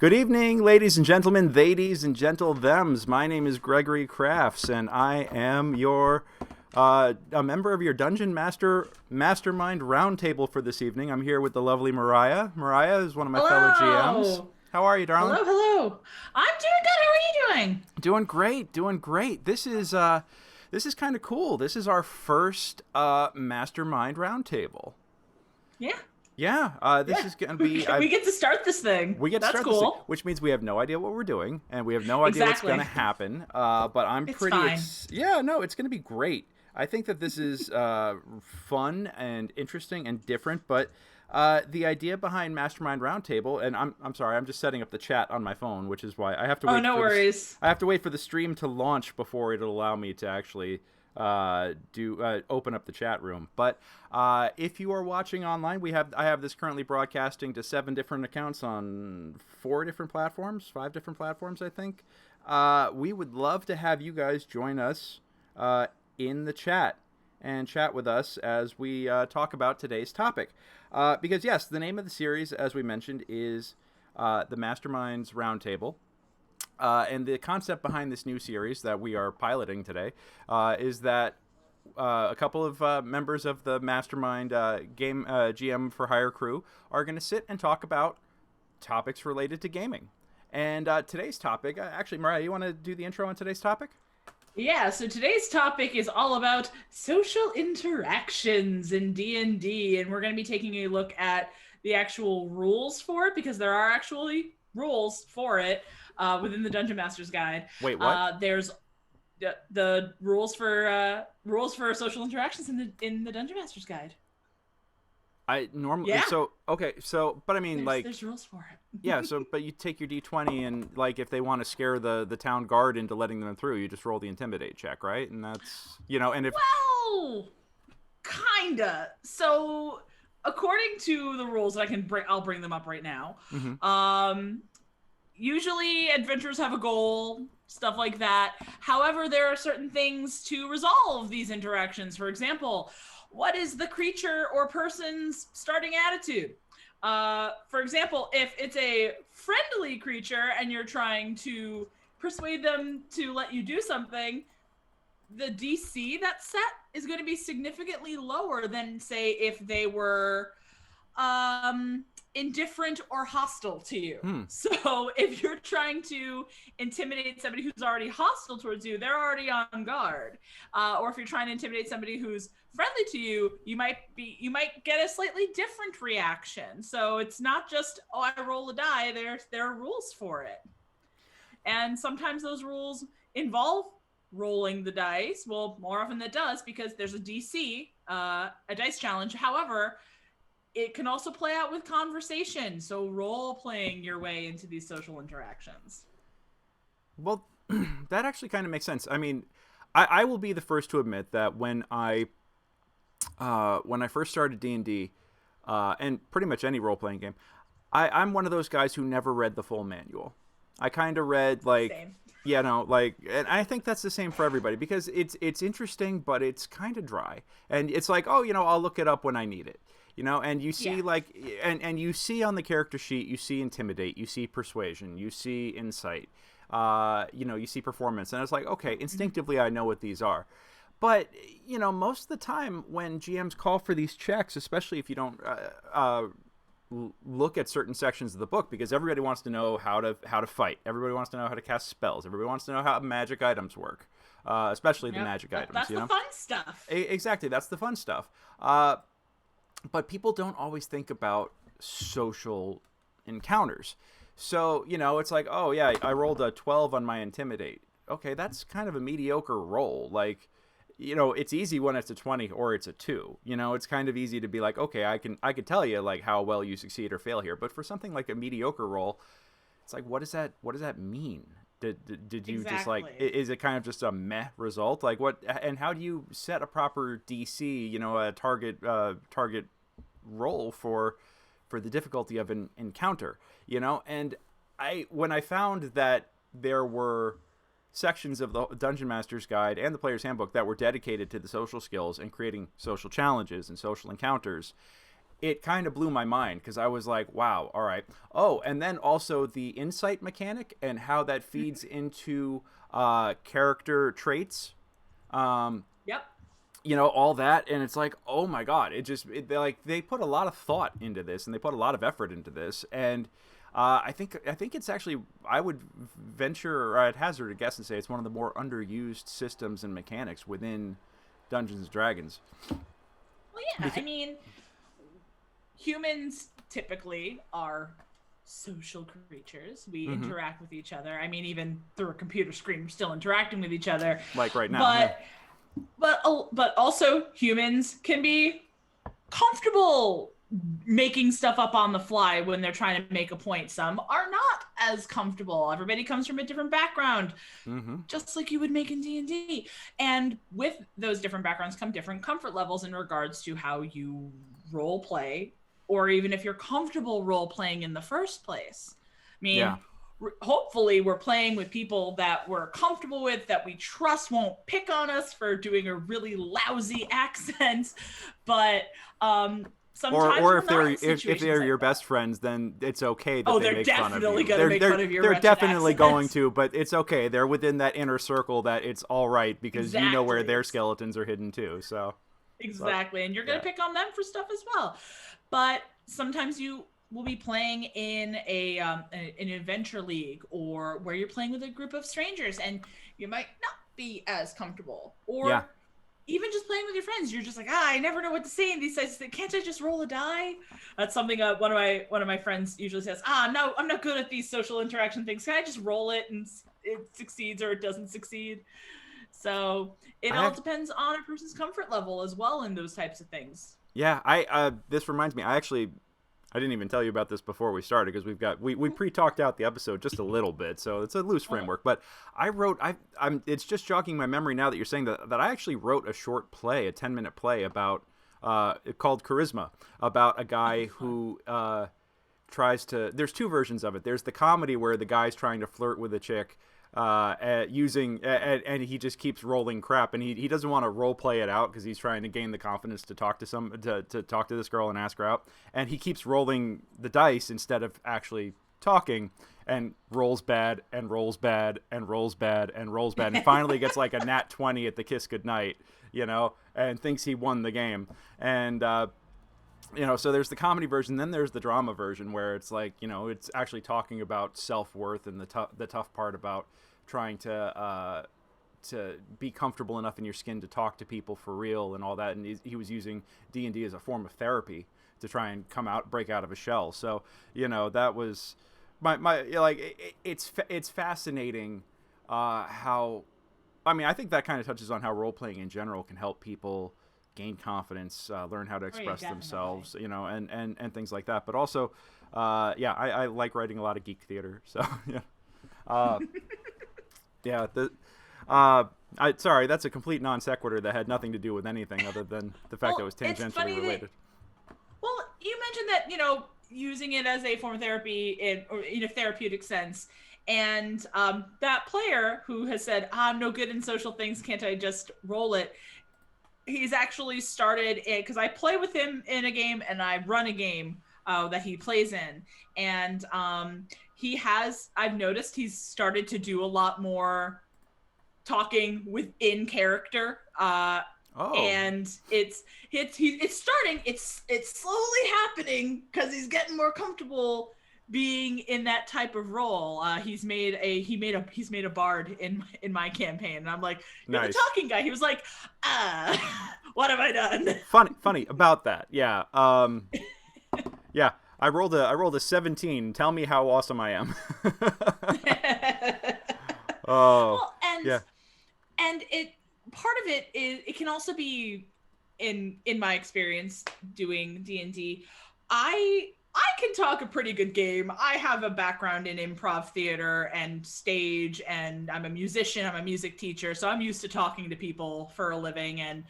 Good evening, ladies and gentlemen, theydies and gentle thems. My name is Gregory Crafts, and I am a member of your Dungeon Mastermind Roundtable for this evening. I'm here with the lovely Mariah. Mariah is one of my fellow GMs. Hello. How are you, darling? Hello. I'm doing good. How are you doing? Doing great, doing great. This is kind of cool. This is our first Mastermind Roundtable. Yeah. Yeah, this is going to be. We get to start this thing. We get to That's start this thing, cool. which means we have no idea what we're doing, and we have no idea what's Exactly. going to happen. But I'm It's pretty. fine. Yeah, no, it's going to be great. I think that this is fun and interesting and different. But the idea behind Mastermind Roundtable, and I'm sorry, I'm just setting up the chat on my phone, which is why I have to Oh, wait. no worries. I have to wait for the stream to launch before it'll allow me to actually open up the chat room. But if you are watching online, I have this currently broadcasting to 7 different accounts on 5 different platforms, I think. We would love to have you guys join us in the chat and chat with us as we talk about today's topic. Because yes, the name of the series, as we mentioned, is the Masterminds Roundtable. And the concept behind this new series that we are piloting today is that a couple of members of the Mastermind game GM for Hire crew are going to sit and talk about topics related to gaming. And today's topic, actually, Mariah, you want to do the intro on today's topic? Yeah, so today's topic is all about social interactions in D&D, and we're going to be taking a look at the actual rules for it, because there are actually rules for it within the Dungeon Master's Guide. Wait, what? There's the rules for social interactions in the Dungeon Master's Guide. I normally Yeah. but I mean, There's rules for it. yeah, but you take your D20 and, like, if they want to scare the town guard into letting them through, you just roll the intimidate check, right? And that's, and if Well, kinda. So, according to the rules, I'll bring them up right now. Mhm. Usually adventurers have a goal, stuff like that. However, there are certain things to resolve these interactions. For example, what is the creature or person's starting attitude? For example, if it's a friendly creature and you're trying to persuade them to let you do something, the DC that's set is going to be significantly lower than, say, if they were indifferent or hostile to you. So if you're trying to intimidate somebody who's already hostile towards you, they're already on guard. Or if you're trying to intimidate somebody who's friendly to you, you might get a slightly different reaction. So it's not just, oh, I roll a die. There are rules for it. And sometimes those rules involve rolling the dice. Well, more often than it does, because there's a DC, a dice challenge. However, it can also play out with conversation, so role-playing your way into these social interactions. Well, that actually kind of makes sense. I mean, I will be the first to admit that when I first started D&D, and pretty much any role-playing game, I'm one of those guys who never read the full manual. I kind of read, like... Same. Yeah, no, like, and I think that's the same for everybody, because it's interesting, but it's kind of dry. And it's like, oh, I'll look it up when I need it. And you see, like, and you see on the character sheet, you see intimidate, you see persuasion, you see insight, you see performance, and it's like, okay, instinctively I know what these are. But, most of the time when GMs call for these checks, especially if you don't look at certain sections of the book, because everybody wants to know how to fight, everybody wants to know how to cast spells, everybody wants to know how magic items work, especially the magic items. That's the fun stuff. Exactly, that's the fun stuff. But people don't always think about social encounters. So, it's like, oh, yeah, I rolled a 12 on my intimidate. Okay, that's kind of a mediocre roll. Like, it's easy when it's a 20 or it's a 2. It's kind of easy to be like, okay, I could tell you, like, how well you succeed or fail here. But for something like a mediocre roll, it's like, what does that mean? Did you Exactly. just, like, is it kind of just a meh result? Like, what, and how do you set a proper DC, a target roll for the difficulty of an encounter, And when I found that there were sections of the Dungeon Master's Guide and the Player's Handbook that were dedicated to the social skills and creating social challenges and social encounters, it kind of blew my mind because I was like, wow, all right. Oh, and then also the insight mechanic and how that feeds into character traits. Yep. You know, all that, and it's like, oh my god, they put a lot of thought into this, and they put a lot of effort into this, and I think it's actually, I would venture, or I'd hazard a guess and say it's one of the more underused systems and mechanics within Dungeons and Dragons. Well, yeah, I mean, humans typically are social creatures. We interact with each other. I mean, even through a computer screen, we're still interacting with each other. Like right now. But also humans can be comfortable making stuff up on the fly when they're trying to make a point. Some are not as comfortable. Everybody comes from a different background, just like you would make in D&D. And with those different backgrounds come different comfort levels in regards to how you role play, or even if you're comfortable role playing in the first place. I mean, hopefully we're playing with people that we're comfortable with, that we trust won't pick on us for doing a really lousy accent. But sometimes or if they're your best friends, then it's okay that they make fun of you. They're definitely going to make fun of your They're definitely accents. going to, but it's okay. They're within that inner circle that it's all right because you know where their skeletons are hidden too. So exactly, and you're going to pick on them for stuff as well. But sometimes you will be playing in an adventure league, or where you're playing with a group of strangers, and you might not be as comfortable, or even just playing with your friends, you're just like, I never know what to say in these situations. Can't I just roll a die? That's something one of my friends usually says. No, I'm not good at these social interaction things. Can I just roll it and it succeeds or it doesn't succeed? So it all depends on a person's comfort level as well in those types of things. Yeah, this reminds me. I didn't even tell you about this before we started because we pre-talked out the episode just a little bit, so it's a loose framework. But it's just jogging my memory now that you're saying that I actually wrote a short play, a 10-minute play about called Charisma, about a guy who tries to. There's two versions of it. There's the comedy where the guy's trying to flirt with a chick. And he just keeps rolling crap, and he doesn't want to role play it out because he's trying to gain the confidence to talk to talk to this girl and ask her out, and he keeps rolling the dice instead of actually talking, and rolls bad and rolls bad and rolls bad and rolls bad, and finally gets like a nat 20 at the kiss goodnight, and thinks he won the game. And so there's the comedy version, then there's the drama version where it's like, it's actually talking about self-worth and the tough part about trying to be comfortable enough in your skin to talk to people for real and all that. And he was using D&D as a form of therapy to try and break out of a shell. So, that was it's fascinating how, I think that kind of touches on how role-playing in general can help people gain confidence, learn how to express themselves, and things like that. But also, I like writing a lot of geek theater. So sorry, that's a complete non sequitur that had nothing to do with anything other than the fact that it was tangentially related. Well, you mentioned that using it as a form of therapy in a therapeutic sense. And that player who has said, I'm no good in social things, can't I just roll it? He's actually started it because I play with him in a game and I run a game that he plays in. And I've noticed he's started to do a lot more talking within character. And it's slowly happening because he's getting more comfortable being in that type of role. He's made a bard in my campaign, and I'm like, you're the talking guy. He was like, what have I done? Funny about that. Yeah. Yeah. I rolled a 17. Tell me how awesome I am. Well, and part of it is, it can also be in my experience doing D&D, I can talk a pretty good game. I have a background in improv theater and stage, and I'm a musician. I'm a music teacher, so I'm used to talking to people for a living and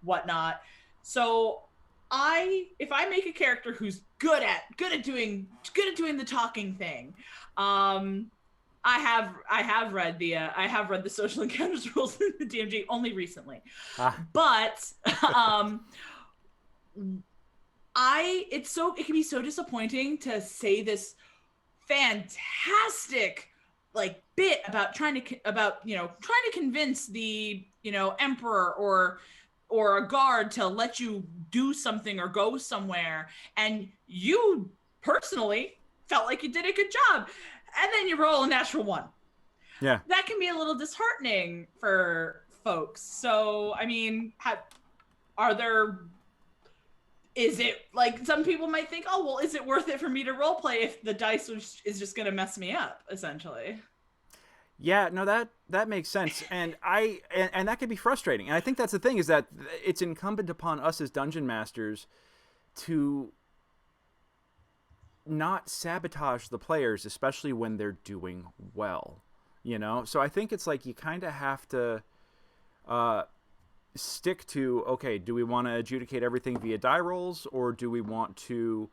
whatnot. So if I make a character who's good at doing the talking thing, I have read the social encounters rules in the DMG only recently, but it can be so disappointing to say this fantastic like bit about trying to convince the emperor or a guard to let you do something or go somewhere, and you personally felt like you did a good job, and then you roll a natural one. Yeah, that can be a little disheartening for folks. So I mean, is it like some people might think, oh well, is it worth it for me to role play if the dice is just gonna mess me up essentially? Yeah, no, that makes sense, and that can be frustrating. And I think that's the thing, is that it's incumbent upon us as dungeon masters to not sabotage the players, especially when they're doing well. So I think it's like you kind of have to stick to, okay, do we want to adjudicate everything via die rolls, or do we want to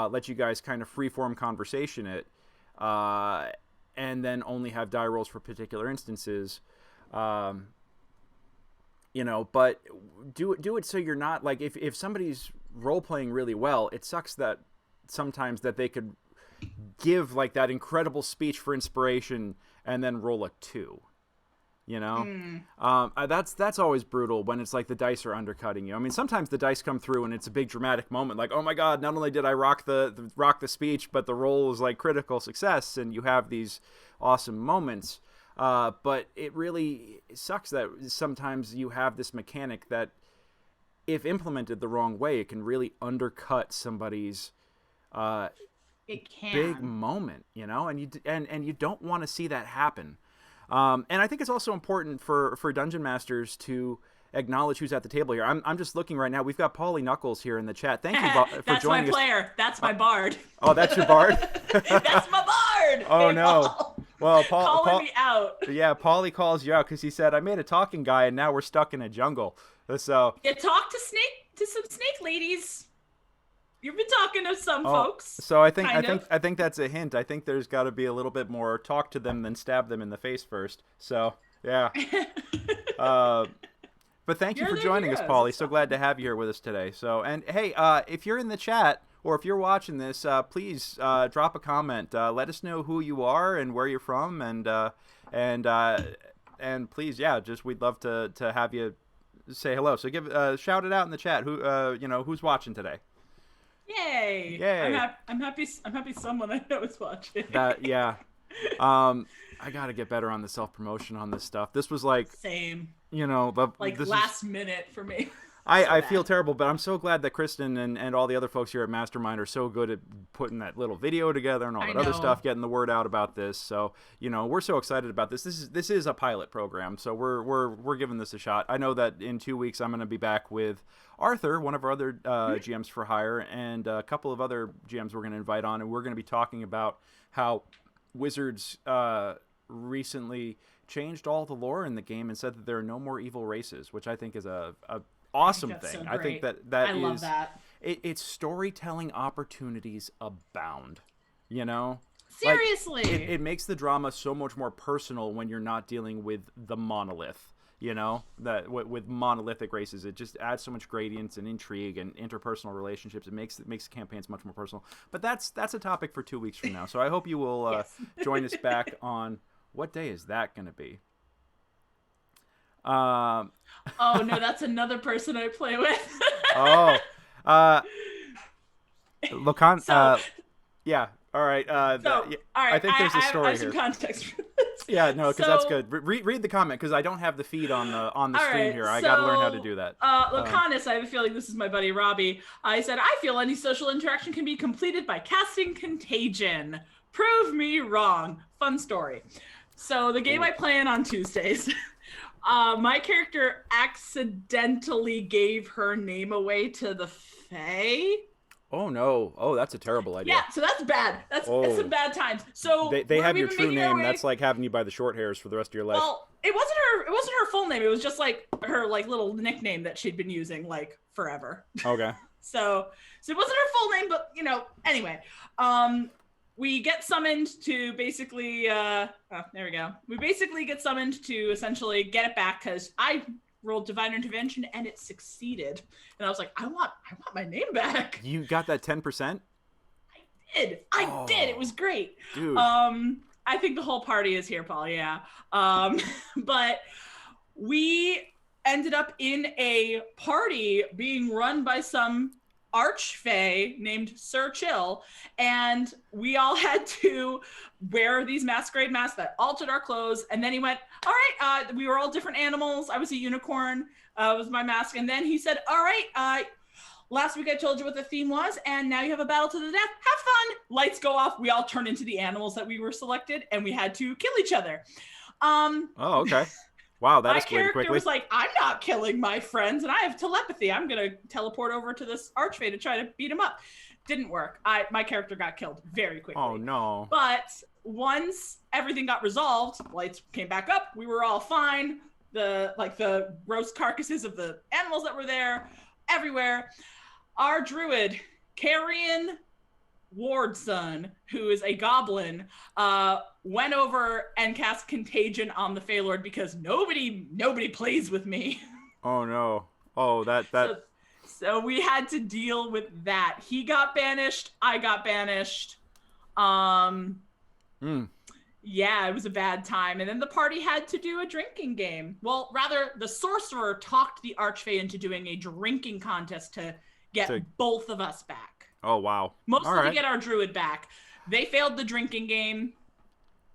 let you guys kind of freeform conversation it? And then only have die rolls for particular instances, but do it so you're not like, if somebody's role playing really well, it sucks that sometimes that they could give like that incredible speech for inspiration and then roll a 2. That's always brutal when it's like the dice are undercutting you. I mean, sometimes the dice come through and it's a big dramatic moment, like, oh my god, not only did I rock the speech, but the roll is like critical success, and you have these awesome moments. But it really sucks that sometimes you have this mechanic that, if implemented the wrong way, it can really undercut somebody's big moment, and you don't want to see that happen. And I think it's also important for dungeon masters to acknowledge who's at the table here. I'm just looking right now. We've got Paulie Knuckles here in the chat. Thank you for joining us. That's my player. That's my bard. Oh, that's your bard? That's my bard. Oh, hey, no. Paul. Well, calling me out. Yeah, Paulie calls you out because he said, I made a talking guy and now we're stuck in a jungle. So you talk to some snake ladies. You've been talking to some folks. So I think that's a hint. I think there's got to be a little bit more talk to them than stab them in the face first. So yeah. But thank you for joining us, Paulie. So glad to have you here with us today. So, and hey, if you're in the chat or if you're watching this, please drop a comment. Let us know who you are and where you're from, and please, yeah, just we'd love to have you say hello. So shout it out in the chat. Who's watching today? Yay! I'm happy someone I know is watching. Yeah. I gotta get better on the self-promotion on this stuff. This was like same. This last minute for me. I feel terrible, but I'm so glad that Kristen and all the other folks here at Mastermind are so good at putting that little video together and all that other stuff, getting the word out about this. So, we're so excited about this. This is a pilot program, so we're giving this a shot. I know that in 2 weeks I'm going to be back with Arthur, one of our other GMs for hire, and a couple of other GMs we're going to invite on, and we're going to be talking about how Wizards recently changed all the lore in the game and said that there are no more evil races, which I think is a awesome thing. So I think that I love that. It's storytelling opportunities abound. Seriously, it makes the drama so much more personal when you're not dealing with the monolith. That with monolithic races, it just adds so much gradients and intrigue and interpersonal relationships. It makes the campaigns much more personal. But that's a topic for 2 weeks from now. So I hope you will yes. join us back on, what day is that going to be? Oh no, that's another person I play with. Locan. Yeah. All right. All right. I think there's a story I have here. some context for this. Yeah, no, because that's good. Read the comment, because I don't have the feed on the screen here. I got to learn how to do that. Locanis, I have a feeling this is my buddy Robbie. I said, I feel any social interaction can be completed by casting Contagion. Prove me wrong. Fun story. So the game I play in on Tuesdays, my character accidentally gave her name away to the Fae. Oh no! Oh, that's a terrible idea. Yeah, so that's bad. It's some bad times. So they have your true name. That's like having you by the short hairs for the rest of your life. Well, it wasn't her full name. It was just like her little nickname that she'd been using like forever. Okay. So it wasn't her full name, but anyway, we get summoned to basically there we go. We basically get summoned to essentially get it back, because I rolled divine intervention, and it succeeded. And I was like, I want my name back. You got that 10%? I did. It was great. Dude. I think the whole party is here, Paul. Yeah. But we ended up in a party being run by some archfey named Sir Chill, and we all had to wear these masquerade masks that altered our clothes. And then he went, all right, we were all different animals. I was a unicorn, was my mask. And then he said, all right, last week I told you what the theme was, and now you have a battle to the death. Have fun. Lights go off. We all turn into the animals that we were selected, and we had to kill each other. Oh, okay. Wow, that escalated quickly. My character was like, I'm not killing my friends, and I have telepathy. I'm going to teleport over to this archfey to try to beat him up. Didn't work. My character got killed very quickly. Oh, no. But once everything got resolved, lights came back up. We were all fine. The roast carcasses of the animals that were there everywhere. Our druid, Carrion Wardson, who is a goblin, went over and cast Contagion on the Feylord because nobody plays with me. Oh no! Oh, that. So we had to deal with that. He got banished. I got banished. Yeah, it was a bad time. And then the party had to do a drinking game. Well, rather, the sorcerer talked the archfey into doing a drinking contest to get both of us back. Oh, wow. Mostly to get our druid back. They failed the drinking game,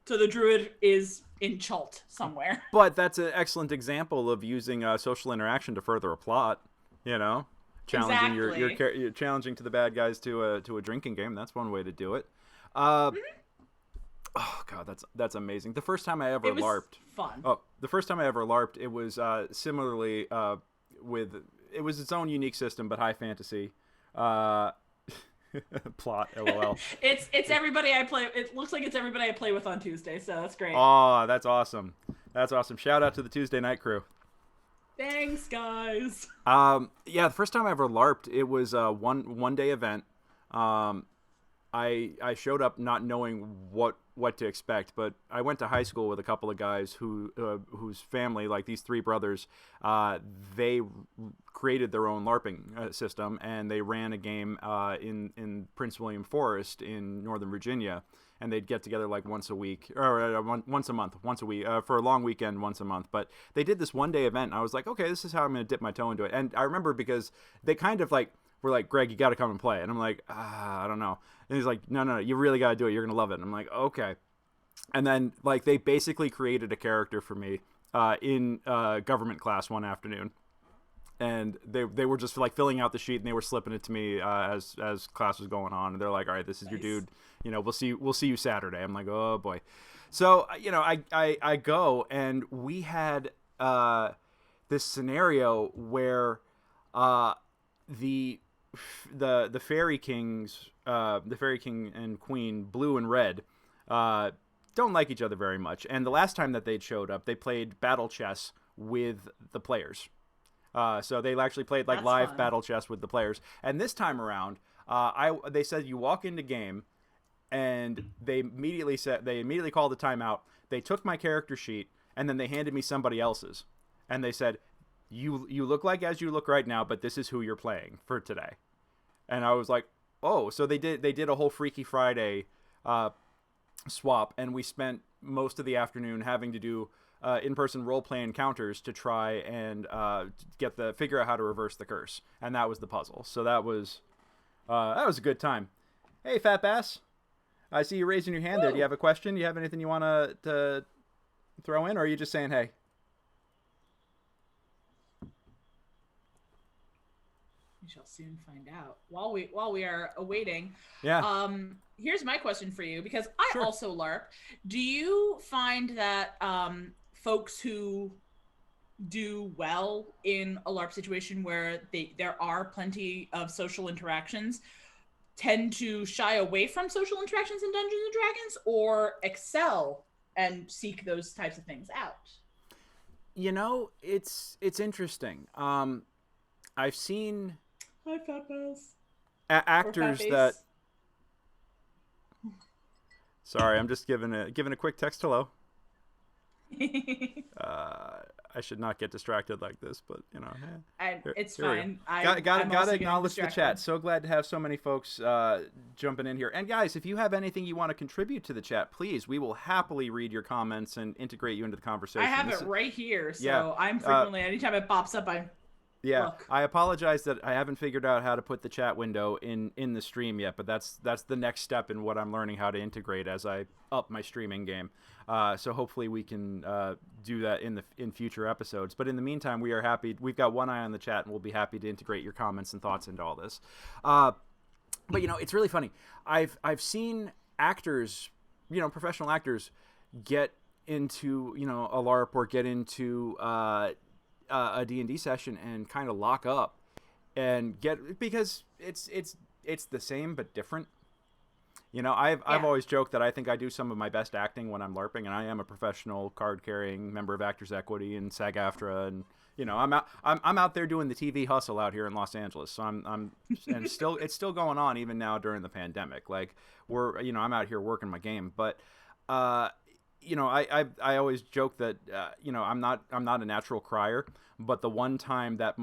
so the druid is in Chult somewhere. But that's an excellent example of using social interaction to further a plot, you know? Challenging you're challenging to the bad guys to a drinking game. That's one way to do it. Oh god, that's amazing. The first time I ever LARPed, fun. Oh, the first time I ever LARPed, it was similarly it was its own unique system, but high fantasy. Plot, lol. It's everybody I play. It looks like it's everybody I play with on Tuesday, so that's great. Oh, that's awesome. That's awesome. Shout out to the Tuesday night crew. Thanks, guys. Yeah, the first time I ever LARPed, it was a one day event. I showed up not knowing what to expect, but I went to high school with a couple of guys whose family, like these three brothers, they created their own LARPing system, and they ran a game in Prince William Forest in Northern Virginia, and they'd get together like once a week, or once a month, once a week, for a long weekend once a month. But they did this one day event, and I was like, okay, this is how I'm going to dip my toe into it. And I remember because they kind of like were like, Greg, you got to come and play. And I'm like, I don't know. And he's like, no, you really got to do it. You're going to love it. And I'm like, okay. And then like they basically created a character for me in government class one afternoon. And they were just like filling out the sheet, and they were slipping it to me as class was going on. And they're like, all right, this is your dude. You know, we'll see you Saturday. I'm like, oh boy. So, you know, I go, and we had this scenario where the fairy kings, the fairy king and queen, blue and red, don't like each other very much. And the last time that they'd showed up, they played battle chess with the players. So they actually played like live battle chess with the players. And this time around, they said you walk into game, and they immediately called the timeout. They took my character sheet, and then they handed me somebody else's, and they said, you look like as you look right now, but this is who you're playing for today. And I was like, oh. So they did a whole Freaky Friday swap, and we spent most of the afternoon having to do in-person role-play encounters to try and figure out how to reverse the curse. And that was the puzzle. So that was a good time. Hey, Fat Bass, I see you raising your hand there. Do you have a question? Do you have anything you want to throw in, or are you just saying hey? We shall soon find out. While we are awaiting, here's my question for you, because I also LARP. Do you find that folks who do well in a LARP situation where there are plenty of social interactions tend to shy away from social interactions in Dungeons and Dragons, or excel and seek those types of things out? You know, it's interesting. I've seen Hi, Fat Bass. Actors that. Sorry, I'm just giving a quick text hello. I I should not get distracted like this, but you know, it's fine. Gotta acknowledge the chat. So glad to have so many folks jumping in here. And guys, if you have anything you want to contribute to the chat, please, we will happily read your comments and integrate you into the conversation. I have it right here, so I'm frequently anytime it pops up, look. I apologize that I haven't figured out how to put the chat window in the stream yet, but that's the next step in what I'm learning how to integrate as I up my streaming game. So hopefully we can do that in future episodes. But in the meantime, we are happy. We've got one eye on the chat, and we'll be happy to integrate your comments and thoughts into all this. But you know, it's really funny. I've seen actors, you know, professional actors, get into, you know, a LARP or get into a D&D session and kind of lock up and because it's the same but different. You know, I've always joked that I think I do some of my best acting when I'm LARPing, and I am a professional card-carrying member of Actors Equity and SAG-AFTRA, and you know, I'm out there doing the TV hustle out here in Los Angeles. So I'm and it's still going on even now during the pandemic. Like I'm out here working my game, but you know, I always joke that you know, I'm not a natural crier, but the one time that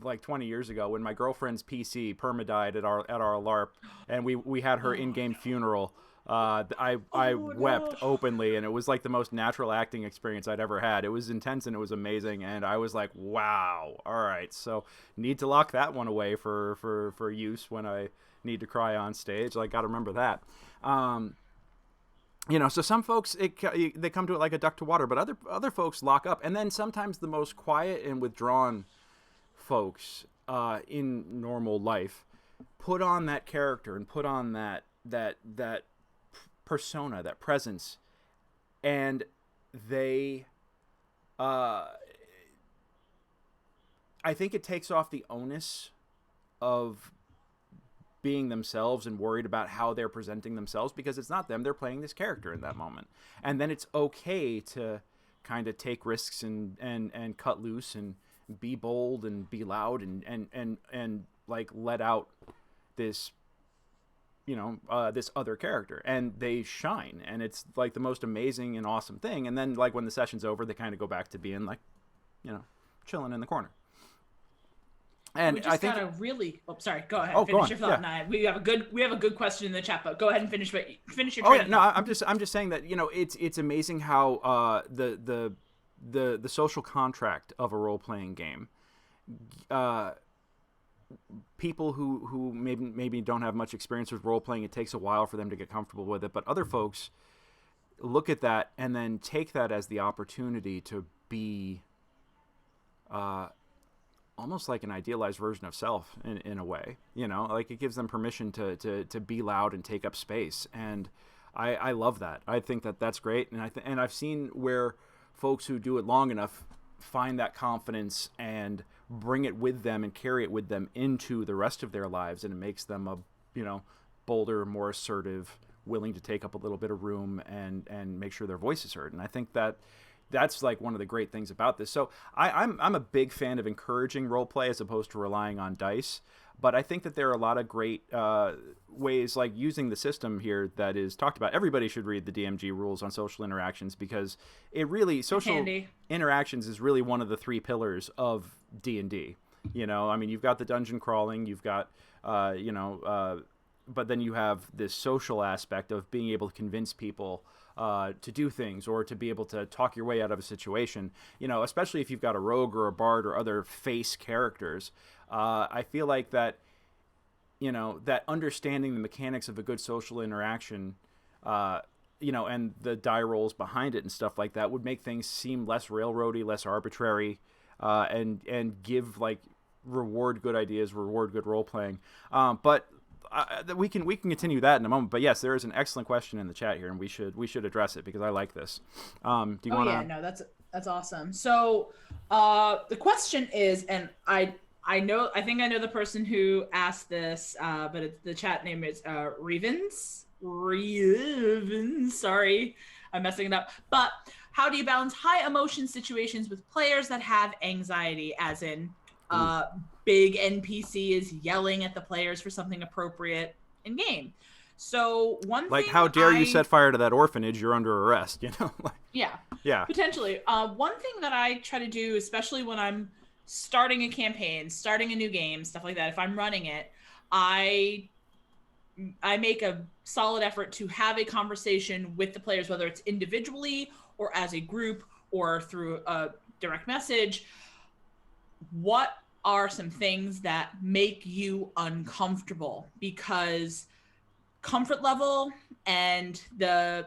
like 20 years ago when my girlfriend's PC perma-died at our LARP, and we had her in-game funeral, I wept openly, and it was like the most natural acting experience I'd ever had. It was intense and it was amazing, and I was like, wow, all right, so need to lock that one away for use when I need to cry on stage. Like, gotta remember that. You know, so some folks, they come to it like a duck to water, but other folks lock up. And then sometimes the most quiet and withdrawn folks in normal life put on that character and put on that persona, that presence, and they, I think it takes off the onus of being themselves and worried about how they're presenting themselves, because it's not them, they're playing this character in that moment. And then it's okay to kind of take risks and cut loose and be bold and be loud and like let out this, you know, this other character, and they shine, and it's like the most amazing and awesome thing. And then like when the session's over, they kind of go back to being like, you know, chilling in the corner. And we just I think gotta really. Oh, sorry. Go ahead. Oh, finish your thought. yeah. We have a good question in the chat, but go ahead and finish your. Oh yeah, no, I'm just saying that, you know, it's amazing how the social contract of a role playing game. People who maybe don't have much experience with role playing, it takes a while for them to get comfortable with it. But other folks look at that and then take that as the opportunity to be almost like an idealized version of self in a way, you know, like it gives them permission to be loud and take up space. And I love that. I think that that's great. And I've seen where folks who do it long enough find that confidence and bring it with them and carry it with them into the rest of their lives. And it makes them a, you know, bolder, more assertive, willing to take up a little bit of room and make sure their voice is heard. And I think that that's like one of the great things about this. So I'm a big fan of encouraging role play as opposed to relying on dice. But I think that there are a lot of great ways, like using the system here that is talked about. Everybody should read the DMG rules on social interactions, because it really, social interactions is really one of the 3 pillars of D&D. You know, I mean, you've got the dungeon crawling, you've got, but then you have this social aspect of being able to convince people to do things, or to be able to talk your way out of a situation, you know, especially if you've got a rogue or a bard or other face characters. I feel like that, you know, that understanding the mechanics of a good social interaction, you know, and the die rolls behind it and stuff like that would make things seem less railroady, less arbitrary, and give, like, reward good ideas, reward good role playing. But we can continue that in a moment. But yes, there is an excellent question in the chat here, and we should address it because I like this. Do you want to? Yeah, no, that's awesome. So the question is, and I think I know the person who asked this, but the chat name is Revens. Sorry, I'm messing it up. But how do you balance high emotion situations with players that have anxiety, as in big NPC is yelling at the players for something appropriate in game? So one Like, thing how dare you set fire to that orphanage? You're under arrest, you know? Like, yeah, yeah. potentially. One thing that I try to do, especially when I'm starting a campaign, starting a new game, stuff like that, if I'm running it, I make a solid effort to have a conversation with the players, whether it's individually or as a group or through a direct message. What are some things that make you uncomfortable? Because comfort level and the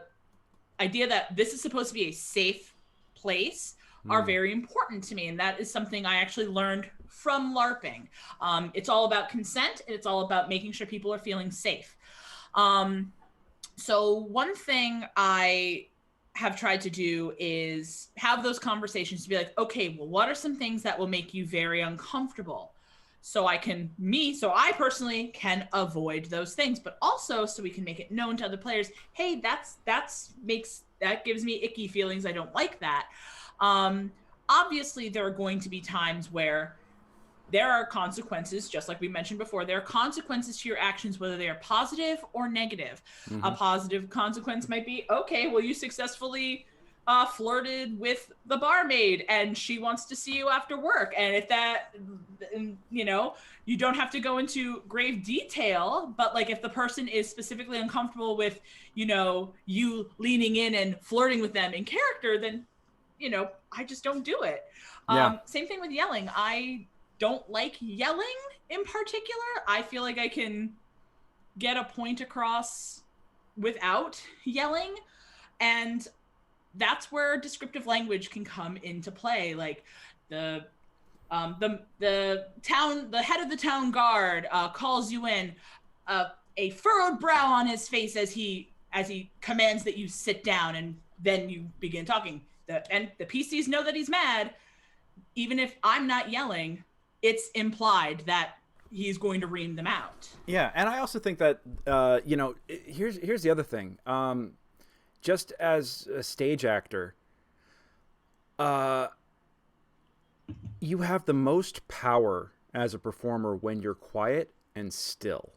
idea that this is supposed to be a safe place are very important to me. And that is something I actually learned from LARPing. It's all about consent, and it's all about making sure people are feeling safe. So one thing I have tried to do is have those conversations to be like, okay, well, what are some things that will make you very uncomfortable? So I personally can avoid those things, but also so we can make it known to other players, hey, that gives me icky feelings. I don't like that. Obviously there are going to be times where there are consequences, just like we mentioned before. There are consequences to your actions, whether they are positive or negative. A positive consequence might be, okay, well, you successfully flirted with the barmaid and she wants to see you after work. And if that, you don't have to go into grave detail, but like if the person is specifically uncomfortable with, you leaning in and flirting with them in character, then, I just don't do it. Yeah. Same thing with yelling. I don't like yelling in particular. I feel like I can get a point across without yelling. And that's where descriptive language can come into play. Like the head of the town guard calls you in, a furrowed brow on his face as he commands that you sit down, and then you begin talking. And the PCs know that he's mad. Even if I'm not yelling, it's implied that he's going to ream them out. Yeah, and I also think that here's the other thing. Just as a stage actor, you have the most power as a performer when you're quiet and still.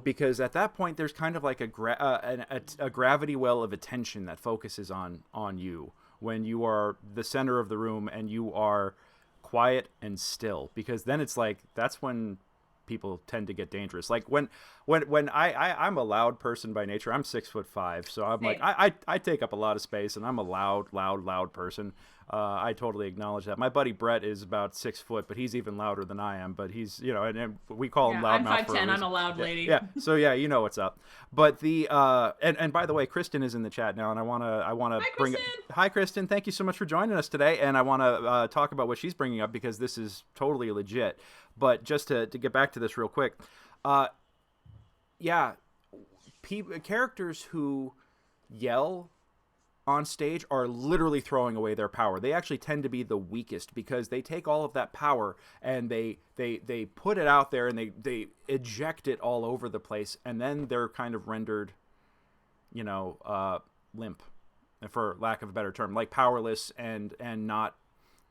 Because at that point there's kind of like a gravity well of attention that focuses on you when you are the center of the room and you are quiet and still, because then it's like that's when people tend to get dangerous. Like when I'm a loud person by nature. I'm 6'5", so I'm like I take up a lot of space, and I'm a loud person. I totally acknowledge that. My buddy Brett is about 6 foot, but he's even louder than I am. But he's and we call him loudmouth. I'm 5'10". I'm a loud lady. Yeah. So yeah, you know what's up. But the and by the way, Kristen is in the chat now, and I wanna bring it. Hi, Kristen. Thank you so much for joining us today, and I want to talk about what she's bringing up because this is totally legit. But just to get back to this real quick, characters who yell on stage are literally throwing away their power. They actually tend to be the weakest because they take all of that power and they put it out there and they eject it all over the place, and then they're kind of rendered, limp, for lack of a better term, like powerless and not.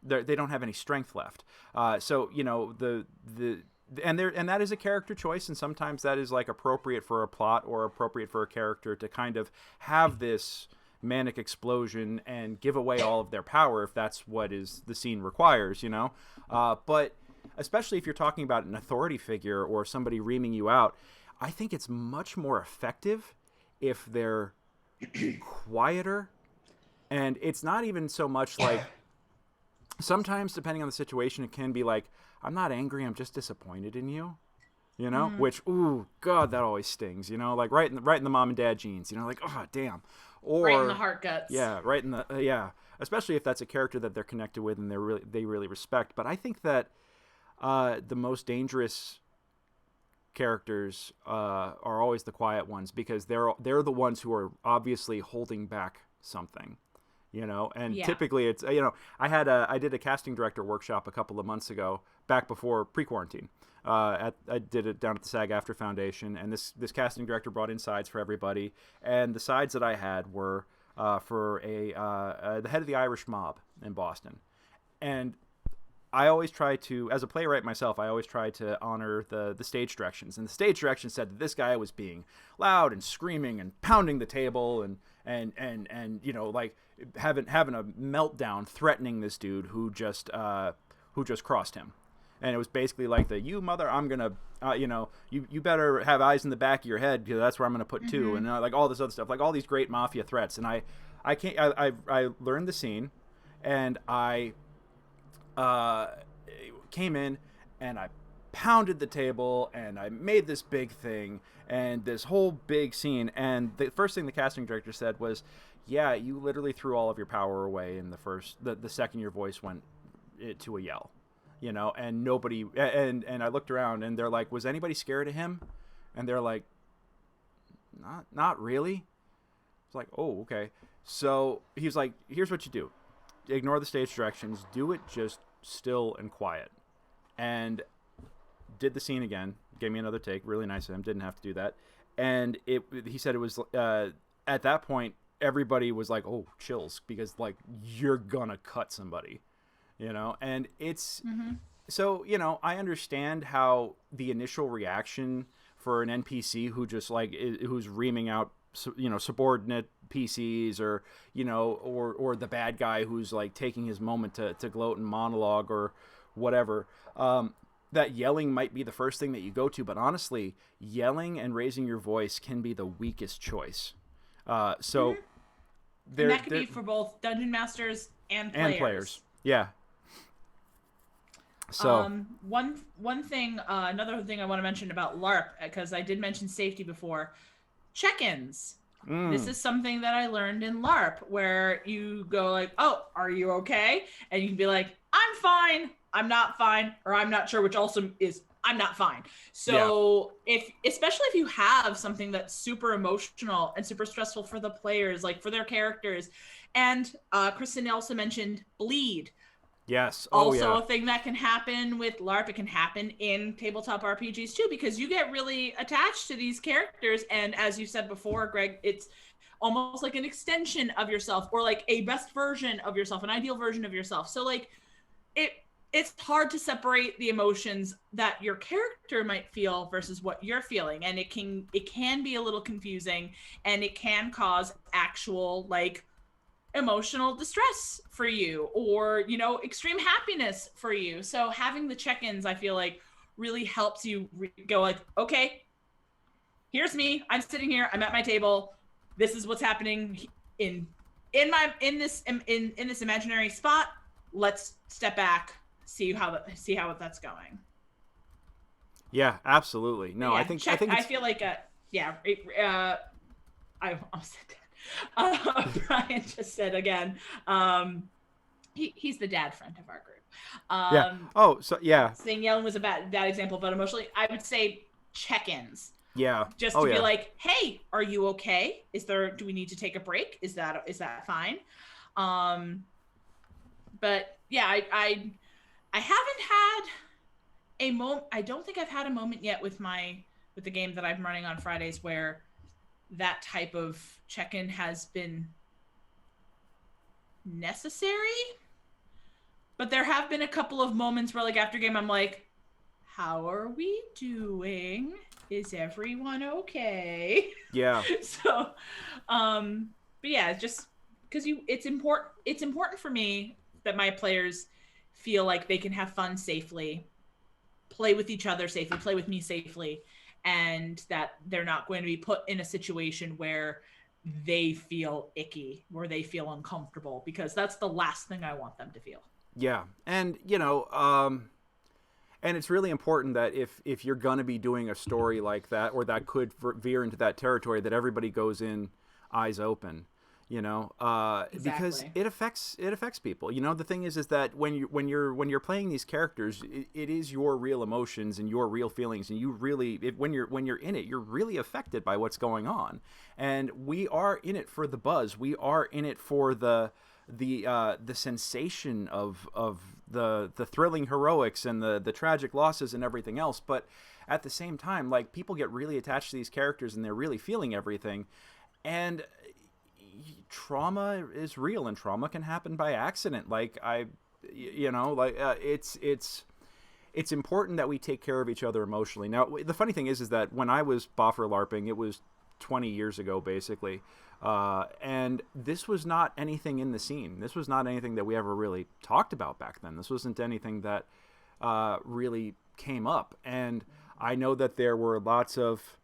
They don't have any strength left. So and that is a character choice, and sometimes that is like appropriate for a plot or appropriate for a character to kind of have this manic explosion and give away all of their power if that's what is the scene requires, but especially if you're talking about an authority figure or somebody reaming you out, I think it's much more effective if they're quieter. And it's not even so much like, sometimes depending on the situation, it can be like, I'm not angry, I'm just disappointed in you. Which, ooh, God, that always stings, like right in the mom and dad genes, like, oh, damn. Or right in the heart guts. Yeah, right in the especially if that's a character that they're connected with and they really respect. But I think that the most dangerous characters are always the quiet ones, because they're the ones who are obviously holding back something. And typically it's, I did a casting director workshop a couple of months ago, back before pre-quarantine. I did it down at the SAG-AFTRA Foundation, and this casting director brought in sides for everybody, and the sides that I had were for the head of the Irish mob in Boston. And I always try to, as a playwright myself, I always try to honor the stage directions. And the stage direction said that this guy was being loud and screaming and pounding the table and you know, like having a meltdown, threatening this dude who just crossed him. And it was basically like you mother, I'm gonna, you know, you better have eyes in the back of your head because that's where I'm gonna put two, and like all this other stuff, like all these great mafia threats. And I learned the scene, and I came in and I pounded the table and I made this big thing and this whole big scene. And the first thing the casting director said was, "Yeah, you literally threw all of your power away in the second your voice went to a yell." You know, and nobody, and I looked around and they're like, "Was anybody scared of him?" And they're like, not really. It's like, "Oh, okay." So he's like, "Here's what you do. Ignore the stage directions. Do it just still and quiet." And did the scene again. Gave me another take. Really nice of him. Didn't have to do that. And he said it was, at that point, everybody was like, "Oh, chills," because like you're gonna cut somebody. You know, and it's so, you know, I understand how the initial reaction for an NPC who just like who's reaming out, you know, subordinate PCs, or, you know, or the bad guy who's like taking his moment to gloat and monologue or whatever. That yelling might be the first thing that you go to, but honestly, yelling and raising your voice can be the weakest choice. So and that could be for both dungeon masters and players. Yeah. So one thing, another thing I want to mention about LARP, because I did mention safety before, check-ins. This is something that I learned in LARP, where you go like, "Oh, are you okay?" And you can be like, "I'm fine," "I'm not fine," or "I'm not sure," which also is "I'm not fine." So especially if you have something that's super emotional and super stressful for the players, like for their characters, and Kristen also mentioned bleed. Yes. Also a thing that can happen with LARP. It can happen in tabletop RPGs too, because you get really attached to these characters. And as you said before, Greg, it's almost like an extension of yourself, or like a best version of yourself, an ideal version of yourself. So like it's hard to separate the emotions that your character might feel versus what you're feeling. And it can be a little confusing, and it can cause actual like emotional distress for you, or, you know, extreme happiness for you. So having the check-ins, I feel like, really helps you go like, "Okay, here's me. I'm sitting here. I'm at my table. This is what's happening in this imaginary spot. Let's step back, see how that's going." Yeah, absolutely. No, yeah, I feel like I almost said that. Brian just said again, he's the dad friend of our group. Saying yelling was a bad example, but emotionally, I would say check-ins. Yeah. Just to be like, "Hey, are you okay? Do we need to take a break? Is that fine?" But yeah, I haven't had a moment. I don't think I've had a moment yet with the game that I'm running on Fridays where that type of check-in has been necessary. But there have been a couple of moments where, like, after game, I'm like, "How are we doing? Is everyone okay?" Yeah. So, but yeah, just because it's important for me that my players feel like they can have fun safely, play with each other safely, play with me safely, and that they're not going to be put in a situation where they feel icky, where they feel uncomfortable, because that's the last thing I want them to feel. Yeah. And, you know, and it's really important that if you're going to be doing a story like that, or that could veer into that territory, that everybody goes in eyes open, you know, because it affects people. You know, the thing is that when you're playing these characters, it is your real emotions and your real feelings, and you really, when you're in it, you're really affected by what's going on. And we are in it for the buzz. We are in it for the sensation of the thrilling heroics and the tragic losses and everything else. But at the same time, like, people get really attached to these characters and they're really feeling everything. And trauma is real, and trauma can happen by accident. Like, you know, like it's important that we take care of each other emotionally. Now, the funny thing is that when I was boffer LARPing, it was 20 years ago, basically. And this was not anything in the scene. This was not anything that we ever really talked about back then. This wasn't anything that really came up. And I know that there were lots of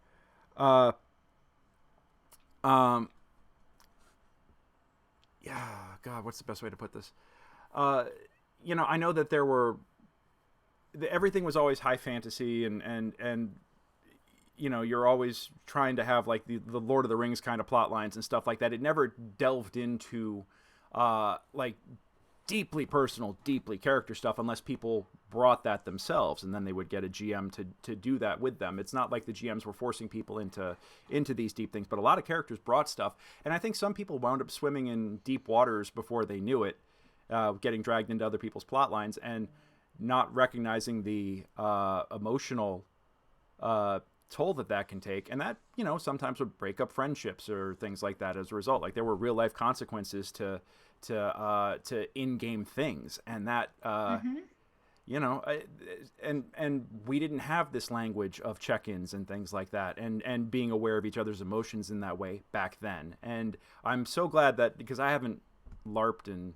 yeah, God, what's the best way to put this? You know, I know that there were everything was always high fantasy, and you know, you're always trying to have like the Lord of the Rings kind of plot lines and stuff like that. It never delved into like deeply personal, deeply character stuff unless people brought that themselves, and then they would get a GM to do that with them. It's not like the GMs were forcing people into these deep things, but a lot of characters brought stuff, and I think some people wound up swimming in deep waters before they knew it, getting dragged into other people's plot lines and not recognizing the emotional toll that can take, and that, you know, sometimes would break up friendships or things like that as a result. Like there were real life consequences to in-game things, and that you know, and we didn't have this language of check-ins and things like that, and being aware of each other's emotions in that way back then. And I'm so glad that, because I haven't LARPed in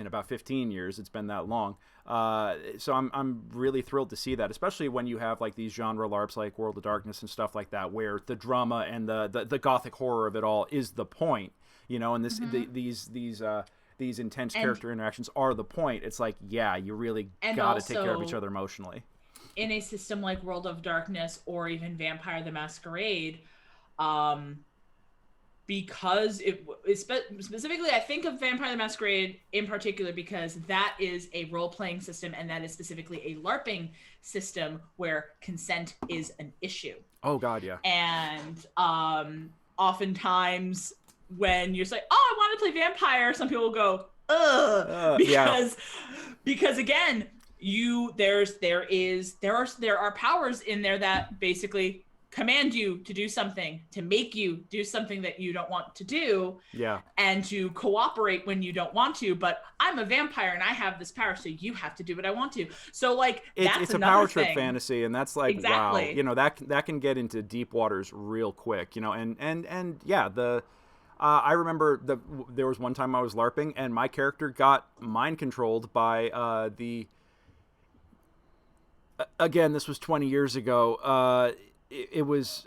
about 15 years, it's been that long. So I'm really thrilled to see that, especially when you have like these genre LARPs like World of Darkness and stuff like that, where the drama and the gothic horror of it all is the point, you know, and this these intense character interactions are the point. It's like, yeah, you really got to take care of each other emotionally. In a system like World of Darkness or even Vampire the Masquerade, because specifically, I think of Vampire the Masquerade in particular because that is a role-playing system, and that is specifically a LARPing system where consent is an issue. Oh God, yeah. And oftentimes when you're like, oh, I want to play vampire, some people will go, ugh, because again, there are powers in there that basically command you to do something, to make you do something that you don't want to do, and to cooperate when you don't want to. But I'm a vampire and I have this power, so you have to do what I want to. So like it's a power trip fantasy, and that's like, wow, you know, that can get into deep waters real quick, you know. And yeah, I remember there was one time I was LARPing and my character got mind controlled by again, this was 20 years ago. It was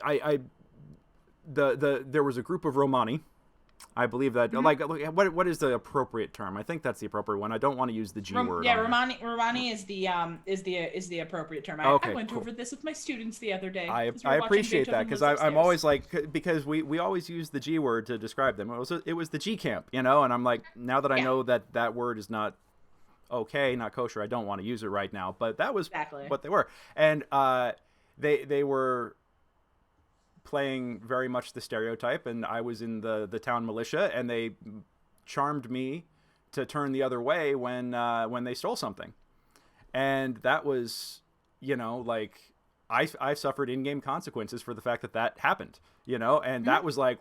there was a group of Romani. I believe that like what is the appropriate term? I think that's the appropriate one. I don't want to use the G word. Yeah, Romani is the appropriate term. I went over this with my students the other day. I appreciate that, because I'm always like, because we always use the G word to describe them. It was the G camp, you know, and I'm like, now that I know that word is not okay, not kosher, I don't want to use it right now. But that was what they were, and they were playing very much the stereotype, and I was in the town militia, and they charmed me to turn the other way when they stole something. And that was, you know, like I suffered in-game consequences for the fact that happened, you know, and that was like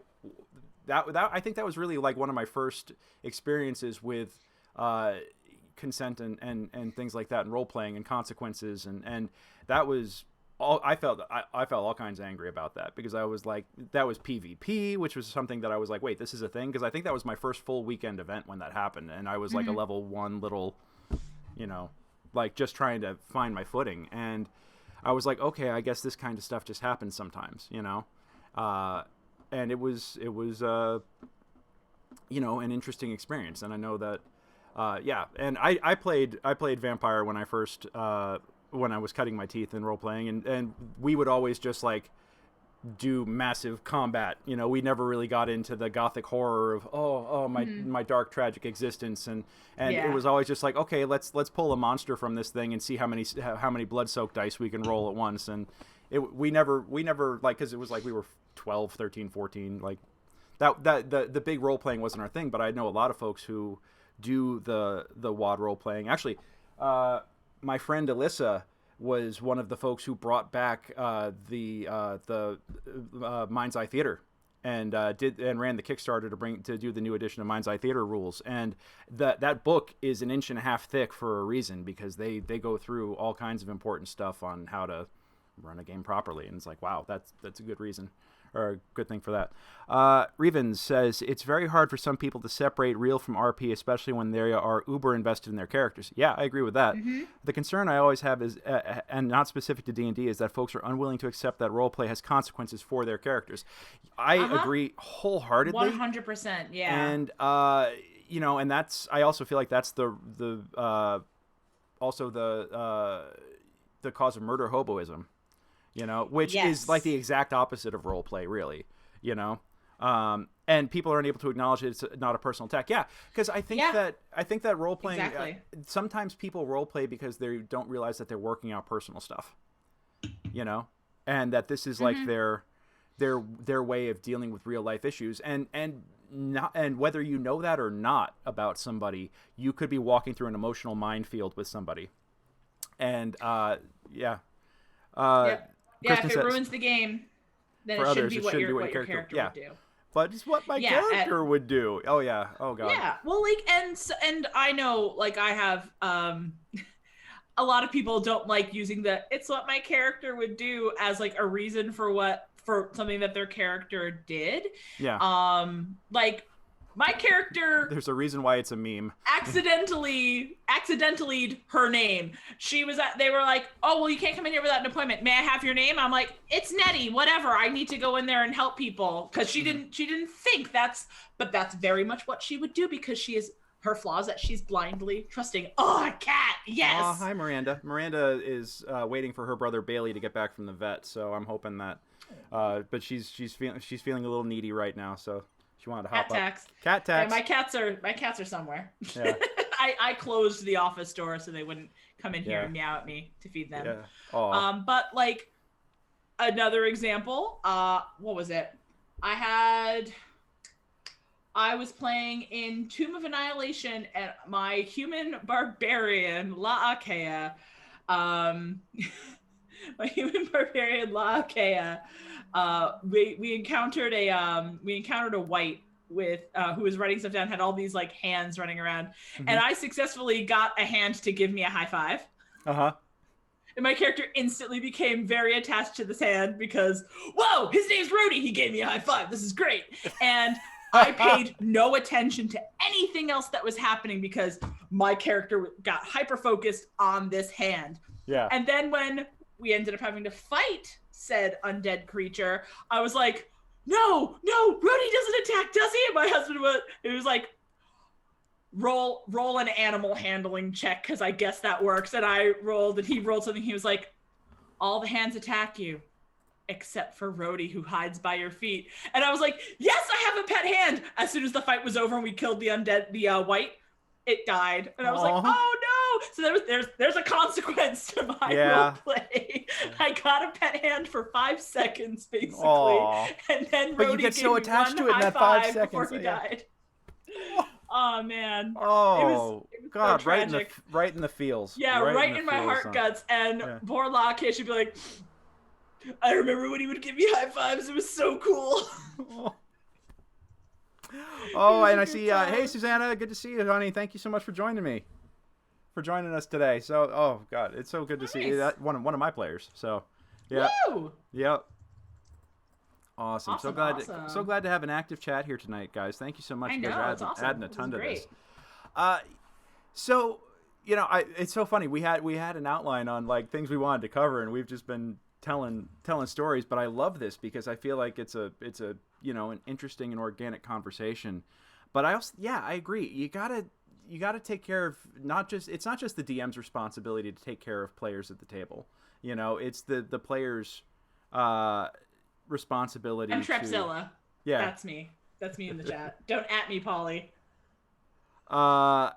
that I think that was really like one of my first experiences with consent and things like that, and role playing and consequences, and that was I felt all kinds of angry about that, because I was like, that was PvP, which was something that I was like, wait, this is a thing? Because I think that was my first full weekend event when that happened, and I was like a level 1 little, you know, like just trying to find my footing, and I was like, okay, I guess this kind of stuff just happens sometimes, you know, and it was you know, an interesting experience, and I know that and I played Vampire when I first when I was cutting my teeth in role playing, and we would always just like do massive combat, you know. We never really got into the gothic horror of my dark tragic existence, and it was always just like, okay, let's pull a monster from this thing and see how many blood soaked dice we can roll at once. And we never like, because it was like we were 12, 13, 14, like that the big role playing wasn't our thing. But I know a lot of folks who do the WOD role playing. Actually, my friend Alyssa was one of the folks who brought back the Mind's Eye Theater and ran the Kickstarter to do the new edition of Mind's Eye Theater Rules. And that book is an inch and a half thick for a reason, because they go through all kinds of important stuff on how to run a game properly. And it's like, wow, that's a good reason, or a good thing for that. Reven says, it's very hard for some people to separate real from RP, especially when they are uber invested in their characters. Yeah, I agree with that. Mm-hmm. The concern I always have is, and not specific to D&D, is that folks are unwilling to accept that roleplay has consequences for their characters. I agree wholeheartedly. 100%, yeah. And, and that's, I also feel like that's the cause of murder hoboism. Which is like the exact opposite of role play, really, and people aren't able to acknowledge it's not a personal attack. Yeah, because I think that role playing, exactly. Sometimes people role play because they don't realize that they're working out personal stuff, and that this is like their way of dealing with real life issues, and whether you know that or not about somebody, you could be walking through an emotional minefield with somebody, and Yep. If it ruins the game, then it should be what your character would do. But it's what my character would do. Oh yeah. Oh god. Yeah. Well, and I know, I have a lot of people don't like using "it's what my character would do" as a reason for something that their character did. Yeah. My character, there's a reason why it's a meme. accidentally her name. They were like, "Oh, well, you can't come in here without an appointment. May I have your name?" I'm like, "It's Nettie, whatever. I need to go in there and help people." Because she didn't think that's very much what she would do, because her flaws that she's blindly trusting. Oh, a cat. Yes. Hi, Miranda. Miranda is waiting for her brother Bailey to get back from the vet, so I'm hoping that but she's feeling a little needy right now, so she wanted to hop up. Cat tax. Yeah, my cats are somewhere. Yeah. I closed the office door so they wouldn't come in here and meow at me to feed them. Yeah. But another example, what was it? I was playing in Tomb of Annihilation, and my human barbarian La Akea, we encountered a white with who was writing stuff down, had all these hands running around, and I successfully got a hand to give me a high five. And my character instantly became very attached to this hand because, whoa, his name's Rudy, he gave me a high five, this is great. And I paid no attention to anything else that was happening because my character got hyper-focused on this hand. Yeah. And then when we ended up having to fight said undead creature, I was like, no, Rudy doesn't attack, does he? And my husband was like, roll an animal handling check, because I guess that works. And I rolled, and he rolled something. He was like, all the hands attack you except for Rhodey, who hides by your feet. And I was like, yes, I have a pet hand. As soon as the fight was over and we killed the white, it died. And I was like, oh no. So there's a consequence to my roleplay. I got a pet hand for 5 seconds, basically. And then but Rhodey you get so attached to it in that 5 seconds before he died. Oh man. Oh, it was God, so right in the feels. Yeah, right in my heart guts. And poor Locke should be like, I remember when he would give me high fives. It was so cool. And I see, hey, Susanna, good to see you, honey. Thank you so much for joining us today. So, oh God, it's so good to see you. That one of my players. So, yeah. Woo! Yep. Awesome. So glad to have an active chat here tonight, guys. Thank you so much. I know, guys it's adding a awesome. ton to Great. this. So, it's so funny. We had an outline on things we wanted to cover, and we've just been telling stories. But I love this because I feel like it's a an interesting and organic conversation. But I agree. You gotta take care of it's not just the DM's responsibility to take care of players at the table. It's the players' responsibility. I'm Trepzilla. Yeah, that's me in the chat. Don't at me, Polly. I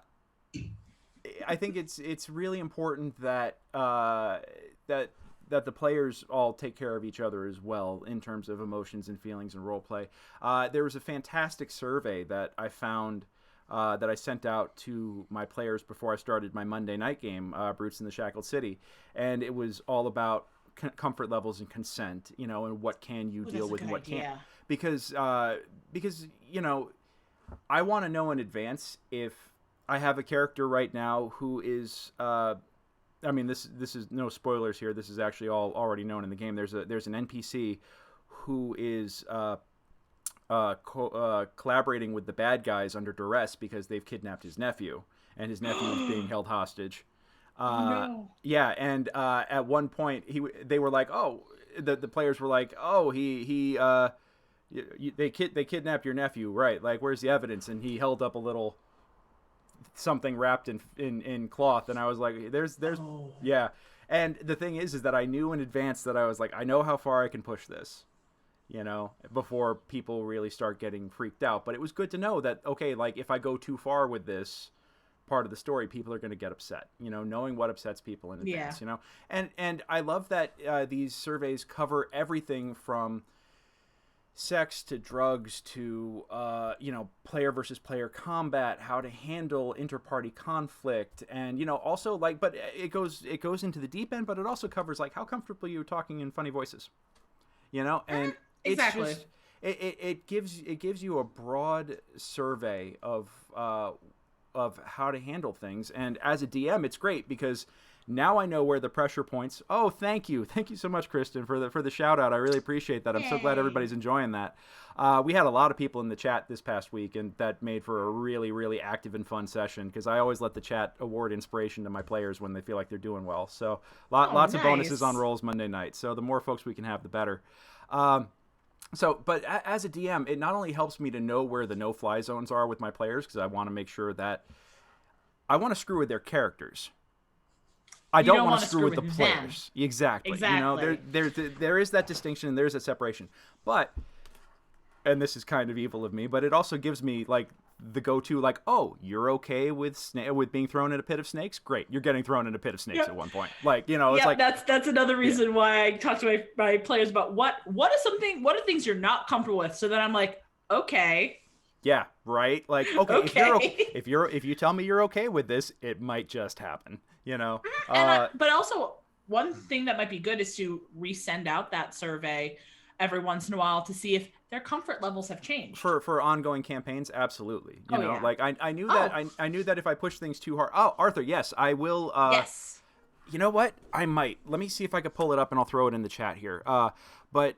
think it's really important that the players all take care of each other as well in terms of emotions and feelings and role play. There was a fantastic survey that I found that I sent out to my players before I started my Monday night game, Brutes in the Shackled City, and it was all about comfort levels and consent, and what can you deal with and what can't. because you know, I want to know in advance if I have a character right now who is I mean, this is no spoilers here. This is actually all already known in the game. There's an NPC who is collaborating with the bad guys under duress because they've kidnapped his nephew, and his nephew is being held hostage. No. Yeah, and at one point they were like, oh, the players were like, oh, they kidnapped your nephew, right? Like, where's the evidence? And he held up a little something wrapped in cloth, and I was like, there's yeah. And the thing is that I knew in advance that I was like, I know how far I can push this, you know, before people really start getting freaked out. But it was good to know that, okay, like, if I go too far with this part of the story, people are going to get upset, you know, knowing what upsets people in advance, you know. And I love that these surveys cover everything from sex to drugs to you know, player versus player combat, how to handle inter-party conflict, and, you know, also, like, but it goes into the deep end, but it also covers, like, how comfortable you're talking in funny voices, you know. And exactly, it gives you a broad survey of how to handle things. And as a DM, it's great because now I know where the pressure points. Oh, thank you so much, Kristen, for the shout out. I really appreciate that. I'm so glad everybody's enjoying that. We had a lot of people in the chat this past week, and that made for a really, really active and fun session, because I always let the chat award inspiration to my players when they feel like they're doing well. So lots of bonuses on rolls Monday night. So the more folks we can have, the better. But as a DM, it not only helps me to know where the no-fly zones are with my players, because I want to make sure that I want to screw with their characters. I don't want to screw with the players. Exactly. You know, there is that distinction, and there's that separation. But, and this is kind of evil of me, but it also gives me, like, the go-to, like, oh, you're okay with being thrown in a pit of snakes? Great, you're getting thrown in a pit of snakes at one point. Like, you know, it's like, that's another reason why I talk to my players about what are things you're not comfortable with, so that I'm like, okay. Yeah, right. Like, okay. If you tell me you're okay with this, it might just happen, you know. But also, one thing that might be good is to resend out that survey every once in a while to see if their comfort levels have changed for ongoing campaigns. Absolutely, you know. Like, I knew that I knew that if I push things too hard. Oh, Arthur, yes, I will. Yes. You know what? I might. Let me see if I could pull it up, and I'll throw it in the chat here. But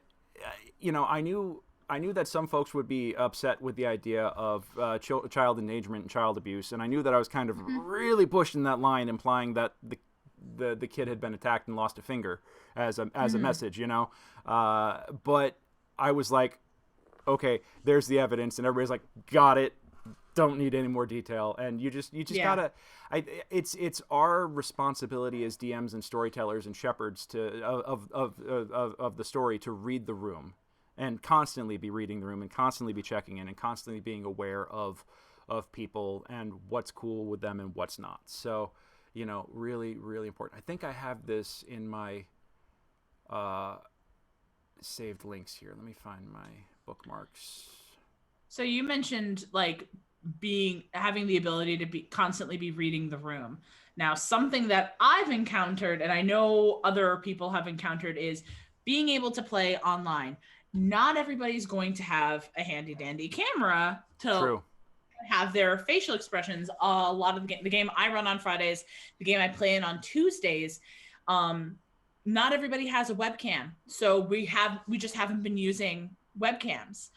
you know, I knew that some folks would be upset with the idea of child endangerment and child abuse, and I knew that I was kind of really pushing that line, implying that the kid had been attacked and lost a finger as a message, you know. But I was like, okay, there's the evidence, and everybody's like, got it. Don't need any more detail. And you just gotta. It's our responsibility as DMs and storytellers and shepherds of the story to read the room, and constantly be reading the room, and constantly be checking in, and constantly being aware of people and what's cool with them and what's not. So, you know, really, really important. I think I have this in my saved links here. Let me find my bookmarks. So you mentioned, like, having the ability to constantly be reading the room. Now, something that I've encountered, and I know other people have encountered, is being able to play online. Not everybody's going to have a handy dandy camera to have their facial expressions. A lot of the game I run on Fridays, the game I play in on Tuesdays, not everybody has a webcam. So we just haven't been using webcams.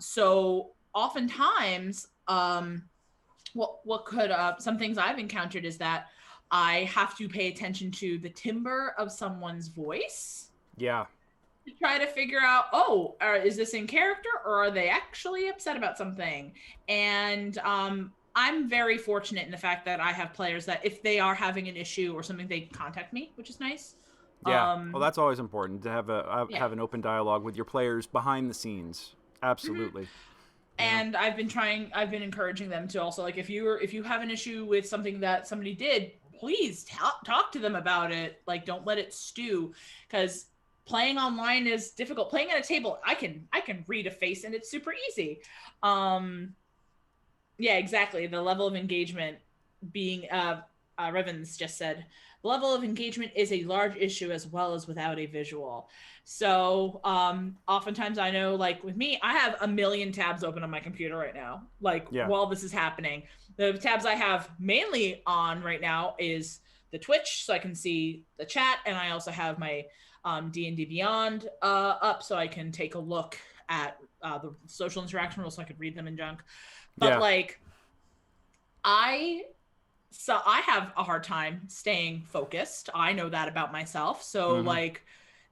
So oftentimes, what could some things I've encountered is that I have to pay attention to the timbre of someone's voice. Yeah. To try to figure out, is this in character, or are they actually upset about something? And I'm very fortunate in the fact that I have players that if they are having an issue or something, they contact me, which is nice. Yeah, well, that's always important to have have an open dialogue with your players behind the scenes. Absolutely. And I've been encouraging them to also, like, if you have an issue with something that somebody did, please talk to them about it. Like, don't let it stew, because playing online is difficult. Playing at a table, I can read a face and it's super easy. Yeah, exactly. The level of engagement being Revens just said, the level of engagement is a large issue as well as without a visual. So oftentimes I know, like with me, I have a million tabs open on my computer right now, like Yeah. while this is happening. The tabs I have mainly on right now is the Twitch, so I can see the chat, and I also have my D&D Beyond up, so I can take a look at the social interaction rules, so I could read them in junk. But Yeah. like, I have a hard time staying focused. I know that about myself. So Mm-hmm. like,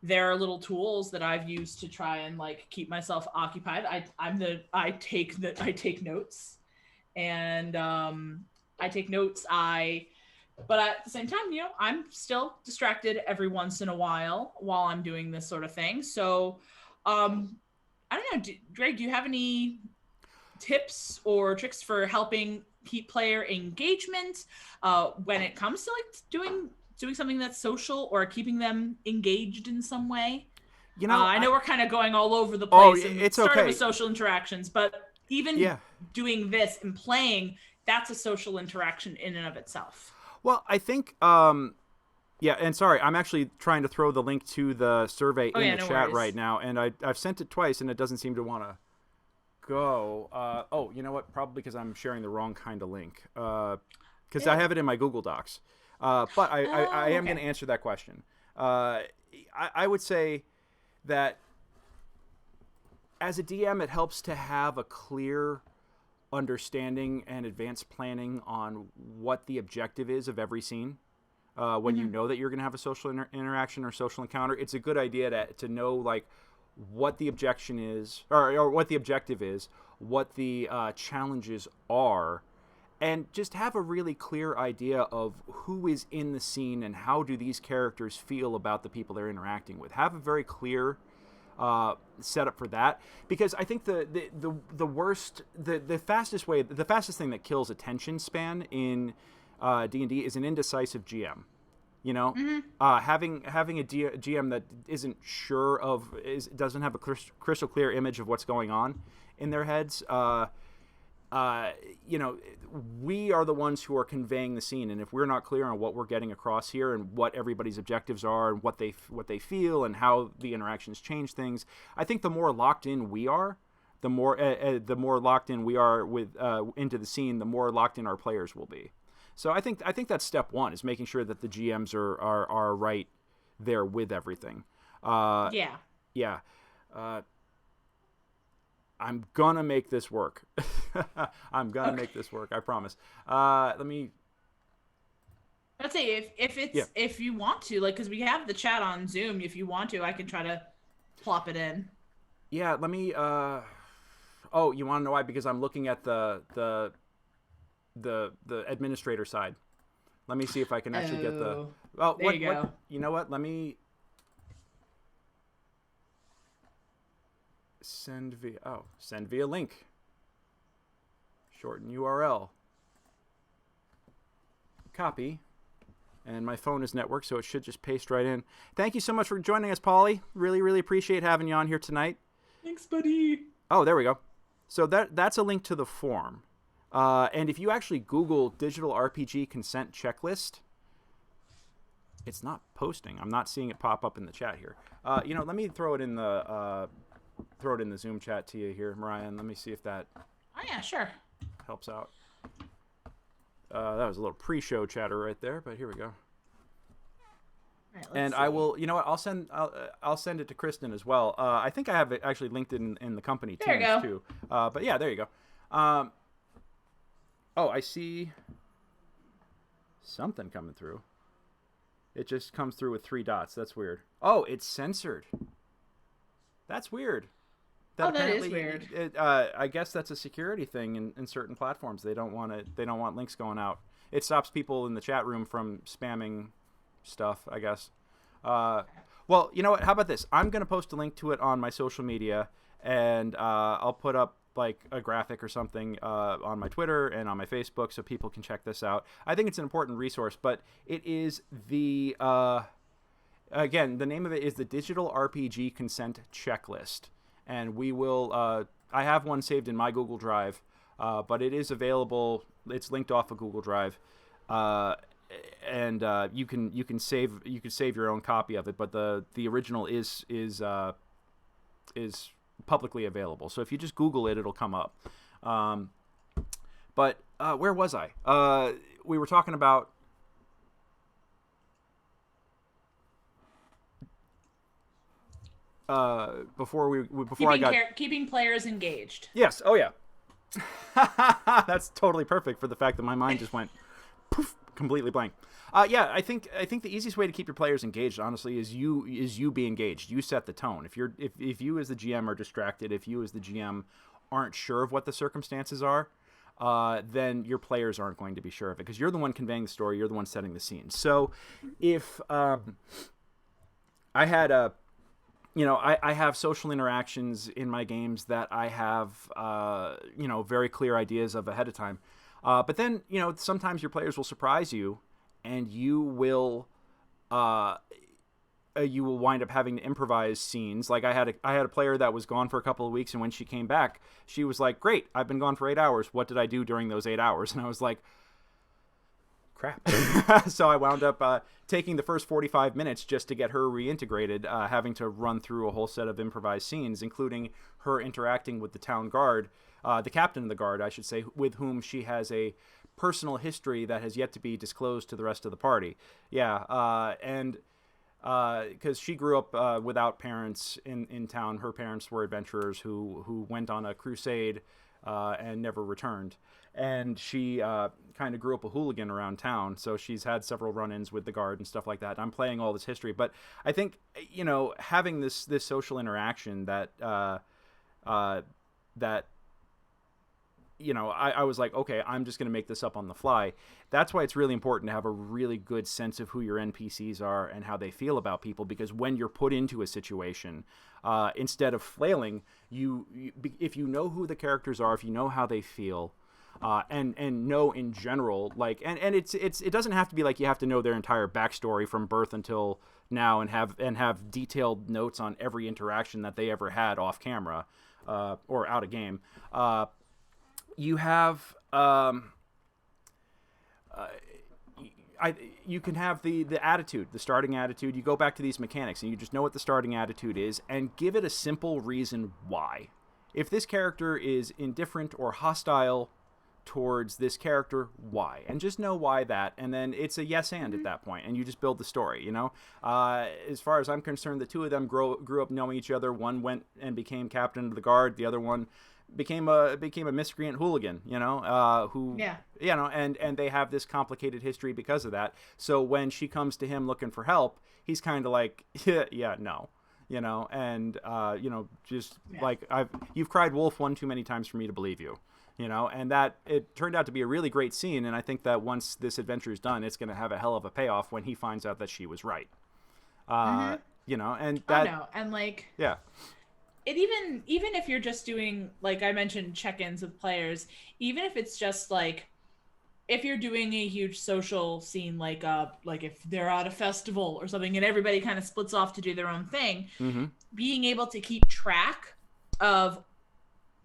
there are little tools that I've used to try and like keep myself occupied. I take notes, and I take notes. But at the same time, you know, I'm still distracted every once in a while I'm doing this sort of thing. So, I don't know, Greg, do you have any tips or tricks for helping keep player engagement when it comes to like doing something that's social or keeping them engaged in some way? You know, I know we're kind of going all over the oh, place and it's started with okay. social interactions, but even Yeah. doing this and playing, that's a social interaction in and of itself. Well, I think yeah, and sorry, I'm actually trying to throw the link to the survey Oh in yeah, the no chat worries. right now, and I've sent it twice, and it doesn't seem to want to go. Oh, you know what? Probably because I'm sharing the wrong kind of link. Because I have it in my Google Docs. But I Oh, am going okay. to answer that question. I would say that as a DM, it helps to have a clear understanding and advanced planning on what the objective is of every scene. When you know that you're going to have a social interaction or social encounter, it's a good idea to know like what the objection is, or what the objective is, what the challenges are, and just have a really clear idea of who is in the scene and how do these characters feel about the people they're interacting with. Have a very clear setup for that, because I think the worst, the fastest way, the fastest thing that kills attention span in D&D is an indecisive GM. You know, having a GM that isn't sure of doesn't have a crystal clear image of what's going on in their heads. You know, we are the ones who are conveying the scene, and if we're not clear on what we're getting across here and what everybody's objectives are and what they feel and how the interactions change things, I think the more locked in we are, the more locked in we are with into the scene, the more locked in our players will be. So I think that's step one, is making sure that the GMs are right there with everything. Yeah. Yeah. I'm gonna make this work. I'm gonna Okay. make this work. I promise. Let me. I'd say Yeah. if you want to, like, because we have the chat on Zoom. If you want to, I can try to plop it in. Yeah. Let me. Oh, you want to know why? Because I'm looking at the administrator side. Let me see if I can actually get the. Oh, Oh, there you what? go. You know what? Let me send via link. Shorten URL. Copy. And my phone is networked, so it should just paste right in. Thank you so much for joining us, Polly. Really, really appreciate having you on here tonight. Thanks, buddy. Oh, there we go. So that's a link to the form. And if you actually Google digital RPG consent checklist, it's not posting. I'm not seeing it pop up in the chat here. You know, let me throw it in the Zoom chat to you here, Mariah, and let me see if that Oh yeah, sure. helps out. That was a little pre-show chatter right there, but here we go. All right, And see. I will, you know what? I'll send it to Kristen as well. I think I have it actually linked in the company There you go. too. But yeah, there you go. Oh, I see something coming through. It just comes through with 3 dots. That's weird. Oh, it's censored. That's weird. That is weird. I guess that's a security thing in certain platforms. They don't want links going out. It stops people in the chat room from spamming stuff, I guess. Well, you know what? How about this? I'm going to post a link to it on my social media, and I'll put up like a graphic or something on my Twitter and on my Facebook so people can check this out. I think it's an important resource, but it is the again, the name of it is the Digital RPG Consent Checklist, and we will. I have one saved in my Google Drive, but it is available. It's linked off of Google Drive. and you can save your own copy of it, but the original is publicly available. So if you just Google it, it'll come up. But where was I? We were talking about before I got keeping players engaged. Yes. Oh yeah. That's totally perfect for the fact that my mind just went poof, completely blank. Yeah, I think the easiest way to keep your players engaged, honestly, is you be engaged. You set the tone. If you as the GM are distracted, if you as the GM aren't sure of what the circumstances are, then your players aren't going to be sure of it, because you're the one conveying the story. You're the one setting the scene. So if I had I have social interactions in my games that I have, very clear ideas of ahead of time. But then, sometimes your players will surprise you, and you will wind up having to improvise scenes. Like I had a player that was gone for a couple of weeks, and when she came back, she was like, "Great, I've been gone for 8 hours. What did I do during those 8 hours?" And I was like, crap. So I wound up taking the first 45 minutes just to get her reintegrated, having to run through a whole set of improvised scenes, including her interacting with the town guard, the captain of the guard, I should say, with whom she has a personal history that has yet to be disclosed to the rest of the party. Yeah, and because she grew up without parents in town. Her parents were adventurers who went on a crusade and never returned. And she kind of grew up a hooligan around town, so she's had several run-ins with the guard and stuff like that. I'm playing all this history, but I think having this social interaction that I was like, okay, I'm just going to make this up on the fly. That's why it's really important to have a really good sense of who your NPCs are and how they feel about people, because when you're put into a situation, instead of flailing, if you know who the characters are, if you know how they feel, and know in general, like, and it doesn't have to be like you have to know their entire backstory from birth until now and have detailed notes on every interaction that they ever had off camera, or out of game. You have you can have the attitude, the starting attitude. You go back to these mechanics and you just know what the starting attitude is and give it a simple reason why. If this character is indifferent or hostile towards this character, why? And just know why that, and then it's a yes and at that point, and you just build the story, As far as I'm concerned, the two of them grew up knowing each other. One went and became captain of the guard. The other one became a miscreant hooligan, and they have this complicated history because of that. So when she comes to him looking for help, he's kind of like, no. Like you've cried wolf one too many times for me to believe you, and that it turned out to be a really great scene. And I think that once this adventure is done, it's going to have a hell of a payoff when he finds out that she was right. And that, and like, yeah. It even if you're just doing, like I mentioned, check-ins with players, even if it's just like, if you're doing a huge social scene, like if they're at a festival or something and everybody kind of splits off to do their own thing, being able to keep track of,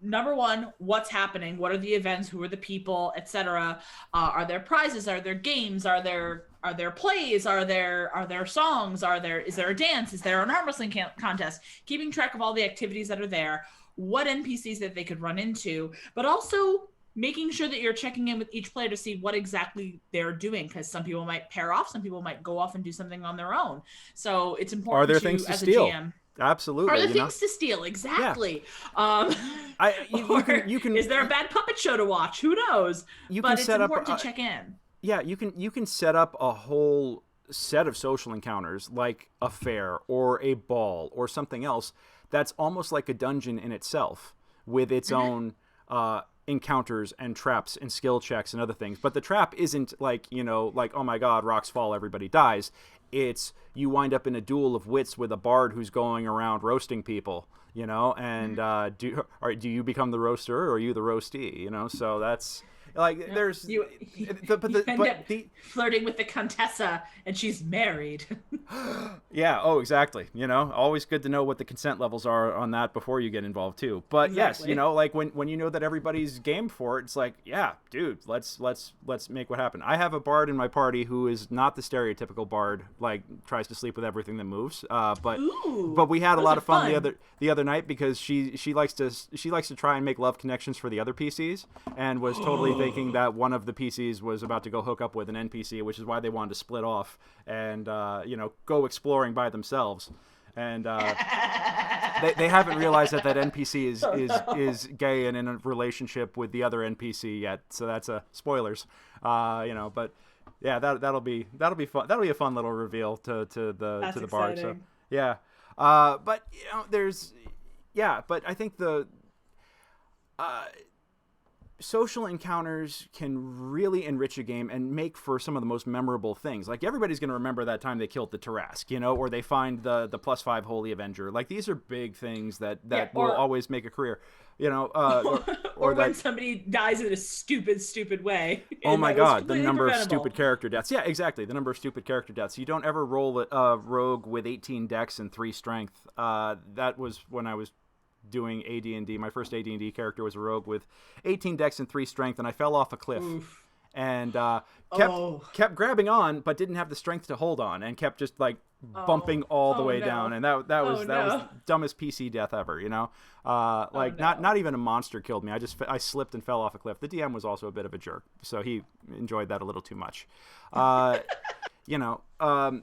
number one, what's happening, what are the events, who are the people, etc. Are there prizes? Are there games? Are there plays? Are there songs? Is there a dance? Is there an arm wrestling contest? Keeping track of all the activities that are there, what NPCs that they could run into, but also making sure that you're checking in with each player to see what exactly they're doing, because some people might pair off, some people might go off and do something on their own. So it's important. Are there things to steal? A GM, absolutely. Are there things to steal? Exactly. Yeah. You can. Is there a bad puppet show to watch? Who knows? But it's important to check in. Yeah, you can set up a whole set of social encounters, like a fair or a ball or something else that's almost like a dungeon in itself, with its own encounters and traps and skill checks and other things. But the trap isn't like, oh my god, rocks fall, everybody dies. It's you wind up in a duel of wits with a bard who's going around roasting people, and do you become the roaster or are you the roastee? So that's like there's flirting with the Contessa and she's married. Yeah. Oh, exactly. Always good to know what the consent levels are on that before you get involved too. But yes, Exactly. like when you know that everybody's game for it, it's like, yeah, dude, let's make what happen. I have a bard in my party who is not the stereotypical bard, like tries to sleep with everything that moves. Ooh, But we had a those lot are of fun fun. the other night because she likes to try and make love connections for the other PCs, and was totally thinking that one of the PCs was about to go hook up with an NPC, which is why they wanted to split off and go exploring by themselves. And they haven't realized that NPC Oh no. is gay and in a relationship with the other NPC yet. So that's spoilers. But yeah, that'll be fun. That'll be a fun little reveal to That's the bard. So exciting. yeah, but there's but I think the uh, social encounters can really enrich a game and make for some of the most memorable things. Like everybody's going to remember that time they killed the Tarask, or they find the +5 Holy Avenger. Like these are big things that Yeah, will always make a career. Or or when that. somebody dies in a stupid way, Oh and my that was God, the completely number of stupid preventable. character deaths. Yeah, exactly, the number of stupid character deaths. You don't ever roll a rogue with 18 dex and 3 strength. That was when I was doing AD&D. My first AD&D character was a rogue with 18 dex and 3 strength, and I fell off a cliff Oof. and Oh. kept grabbing on, but didn't have the strength to hold on, and kept just like bumping Oh. all the Oh way down, no. and that Oh was the no. dumbest PC death ever. Oh Like no. not even a monster killed me. I slipped and fell off a cliff. The DM was also a bit of a jerk, so he enjoyed that a little too much. Uh, you know, and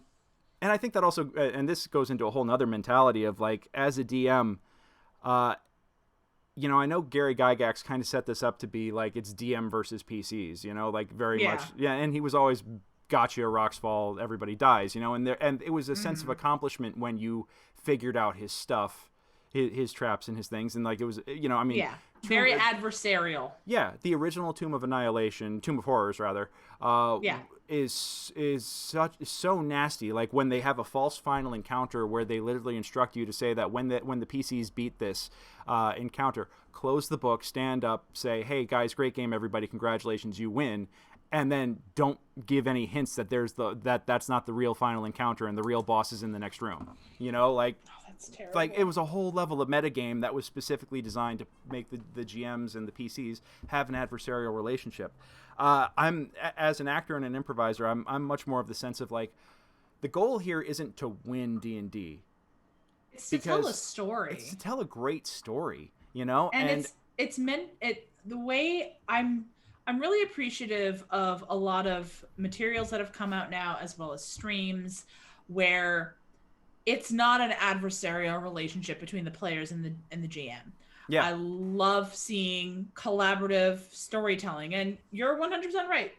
I think that also, and this goes into a whole nother mentality of like as a DM. Uh, I know Gary Gygax kind of set this up to be like it's DM versus PCs, like very much. Yeah. Yeah, and he was always gotcha, rocks fall, everybody dies, and it was a sense of Hmm. accomplishment when you figured out his stuff, his traps and his things, and like it was, I mean, Yeah. Tomb, Very adversarial. yeah, the original Tomb of Annihilation, Tomb of Horrors rather, uh, Yeah. is so nasty. Like when they have a false final encounter where they literally instruct you to say that when the PCs beat this encounter, close the book, stand up, say, "Hey guys, great game, everybody, congratulations, you win." And then don't give any hints that that's not the real final encounter and the real boss is in the next room. Oh, that's Like it terrible. was a whole level of metagame that was specifically designed to make the GMs and the PCs have an adversarial relationship. I'm as an actor and an improviser, I'm much more of the sense of like the goal here isn't to win D&D It's to tell a because it's to story. tell a great story, And and it's meant it the way I'm really appreciative of a lot of materials that have come out now as well as streams where it's not an adversarial relationship between the players and the GM. yeah, I love seeing collaborative storytelling, and you're 100% right,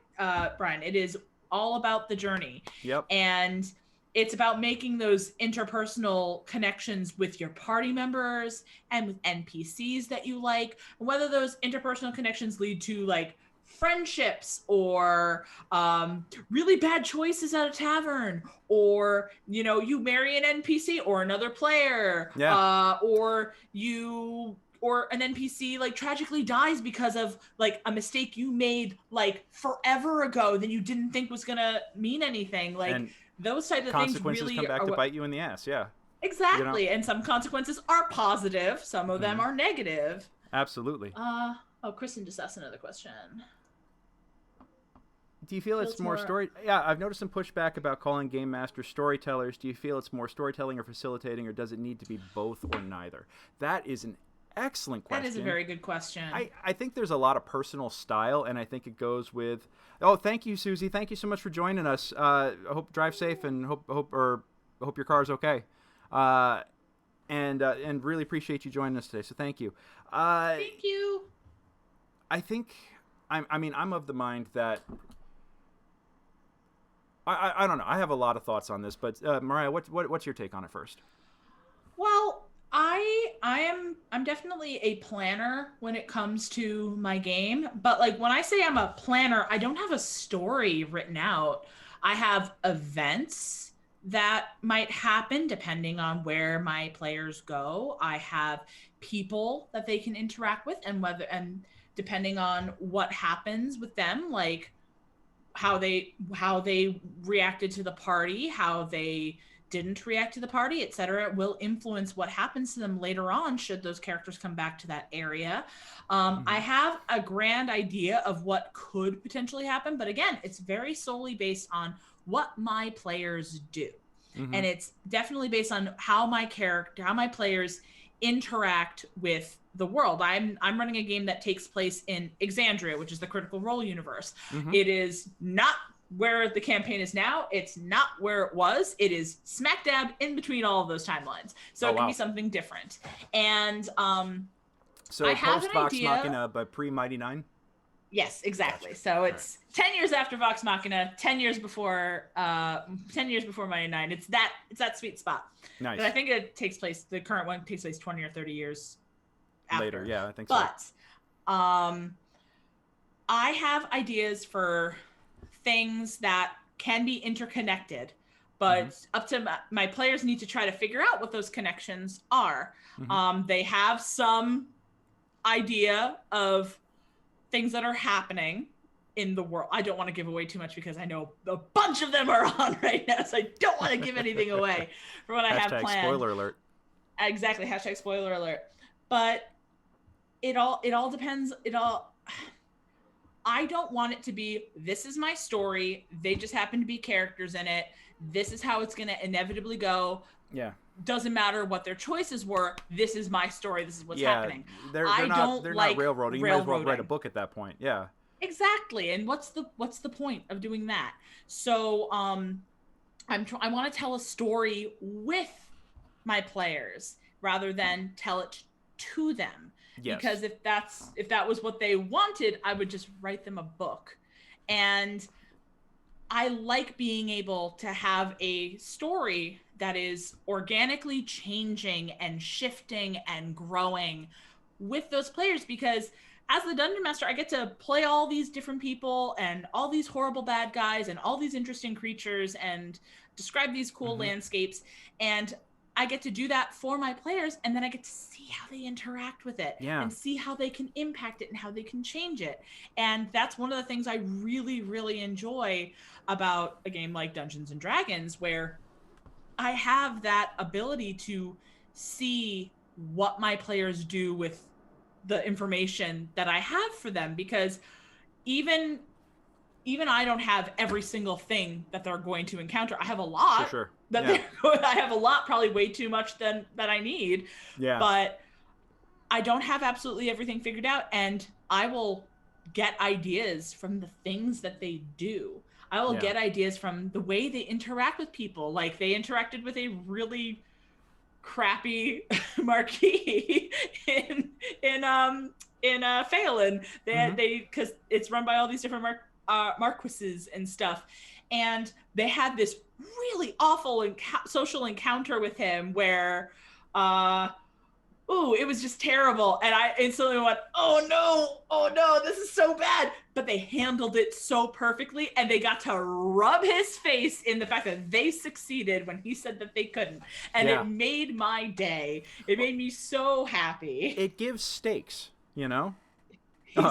Brian. It is all about the journey, yep, and it's about making those interpersonal connections with your party members and with NPCs that you like, and whether those interpersonal connections lead to like friendships or really bad choices at a tavern, or you marry an NPC or another player, yeah, or an NPC like tragically dies because of like a mistake you made like forever ago that you didn't think was gonna mean anything. Like and those types of things consequences really come back are to what bite you in the ass. Yeah, you know, exactly. And some consequences are positive, some of them mhm, are negative. absolutely. Oh, Kristen just asked another question. Do you feel it's Feels more more story? Yeah, I've noticed some pushback about calling game masters storytellers. Do you feel it's more storytelling or facilitating, or does it need to be both or neither? That is an excellent That is a question. very good question. I think there's a lot of personal style, and I think it goes with. Oh, thank you, Susie. Thank you so much for joining us. I hope drive safe and hope your car's okay. Uh, and really appreciate you joining us today. So thank you. Uh, Thank you. I think I mean I'm of the mind that I don't know. I have a lot of thoughts on this, but Mariah, what's your take on it first? Well, I'm definitely a planner when it comes to my game, but like when I say I'm a planner, I don't have a story written out. I have events that might happen depending on where my players go. I have people that they can interact with, and depending on what happens with them, like how they reacted to the party, how they didn't react to the party, etc., will influence what happens to them later on should those characters come back to that area. I have a grand idea of what could potentially happen, but again, it's very solely based on what my players do. And it's definitely based on how my players interact with the world. I'm running a game that takes place in Exandria, which is the Critical Role universe. It is not where the campaign is now. It's not where it was. It is smack dab in between all of those timelines. So it can be something different. And so I have post an Vox idea. Machina, but pre Mighty Nine. Yes, exactly. Gotcha. So it's 10 years after Vox Machina, 10 years before Mighty Nine. It's that sweet spot. Nice. But I think it takes place. The current one takes place 20 or 30 years after. Later. Yeah, I think so. But I have ideas for things that can be interconnected, but up to my players need to try to figure out what those connections are. They have some idea of things that are happening in the world. I don't want to give away too much because I know a bunch of them are on right now, so I don't want to give anything away for what I have planned. Spoiler alert. Exactly. Hashtag spoiler alert. But it all depends. I don't want it to be, this is my story. They just happen to be characters in it. This is how it's going to inevitably go. Yeah. Doesn't matter what their choices were. This is my story. This is what's happening. They're not railroading. You might as well write a book at that point. Yeah. Exactly. And what's the point of doing that? So I want to tell a story with my players rather than tell it to them. Yes. Because if that was what they wanted, I would just write them a book. And I like being able to have a story that is organically changing and shifting and growing with those players, because as the dungeon master, I get to play all these different people and all these horrible bad guys and all these interesting creatures and describe these cool landscapes. And I get to do that for my players, and then I get to see how they interact with it and see how they can impact it and how they can change it. And that's one of the things I really, really enjoy about a game like Dungeons and Dragons, where I have that ability to see what my players do with the information that I have for them, because even I don't have every single thing that they're going to encounter. I have a lot. Sure. I have a lot, probably way too much that I need. Yeah. But I don't have absolutely everything figured out, and I will get ideas from the things that they do. I will get ideas from the way they interact with people. Like, they interacted with a really crappy marquee in Phelan. They because it's run by all these different marquises and stuff, and they had this really awful social encounter with him where it was just terrible, and I instantly went, oh no, this is so bad. But they handled it so perfectly, and they got to rub his face in the fact that they succeeded when he said that they couldn't, and it made my day. It made me so happy. It gives stakes, you know.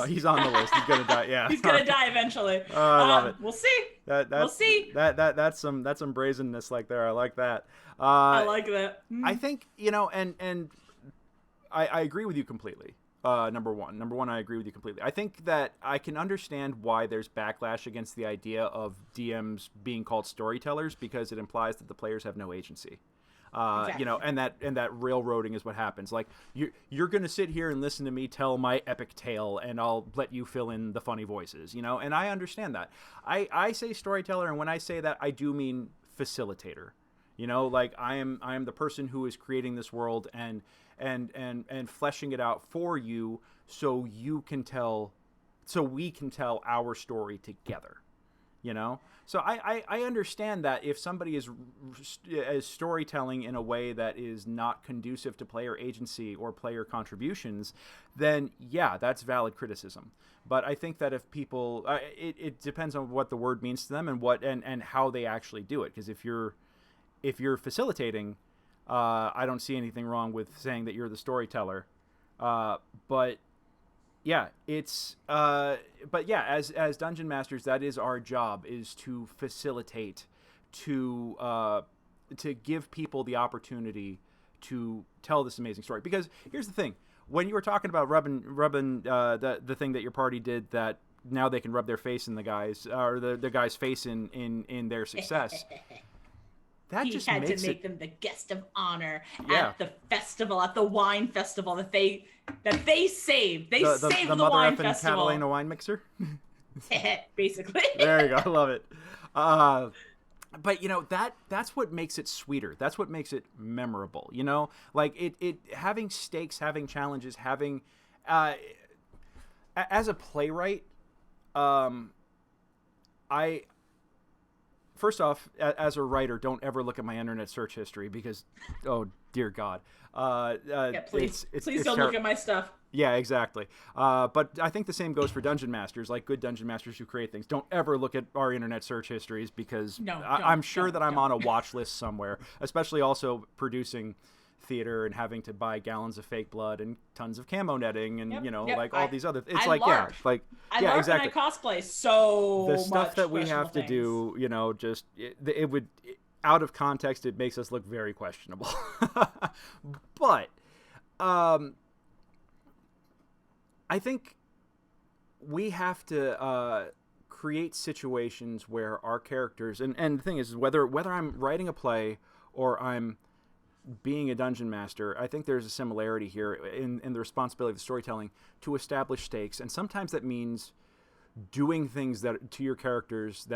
He's on the list. He's gonna die. Yeah, he's gonna die eventually. I love it. We'll see. We'll see. That's some brazenness like there. I like that. I like that. I think, you know, and I agree with you completely. Number one, I agree with you completely. I think that I can understand why there's backlash against the idea of DMs being called storytellers, because it implies that the players have no agency. Exactly. You know, and that railroading is what happens. Like, you're going to sit here and listen to me tell my epic tale, and I'll let you fill in the funny voices, you know, and I understand that. I say storyteller, and when I say that, I do mean facilitator. You know, like, I am the person who is creating this world and fleshing it out for you, so we can tell our story together. You know, so I understand that if somebody is storytelling in a way that is not conducive to player agency or player contributions, then that's valid criticism. But I think that if people, it depends on what the word means to them and how they actually do it. Because if you're facilitating, I don't see anything wrong with saying that you're the storyteller. But yeah, it's as dungeon masters, that is our job, is to facilitate, to to give people the opportunity to tell this amazing story. Because here's the thing: when you were talking about rubbing the thing that your party did, that now they can rub their face in the guy's or the guy's face in their success. That he just had makes to make them the guest of honor Yeah. at the festival, at the wine festival that they saved. They saved the mother wine effing festival. Catalina wine mixer. Basically. There you go. I love it. But you know, that's what makes it sweeter. That's what makes it memorable. You know, like it having stakes, having challenges, having as a playwright, I first off, as a writer, don't ever look at my internet search history because, oh dear God, Yeah, please don't look at my stuff. Yeah, exactly. But I think the same goes for dungeon masters, like good dungeon masters who create things. Don't ever look at our internet search histories because I'm sure that I'm on a watch list somewhere, especially also producing theater and having to buy gallons of fake blood and tons of camo netting and all these other. It's I exactly. I cosplay so the stuff much that we have to things. do. You know, just it would out of context, it makes us look very questionable. But I think we have to create situations where our characters and the thing is whether I'm writing a play or I'm being a dungeon master, I think there's a similarity here in the responsibility of the storytelling to establish stakes, and sometimes that means doing things that to your characters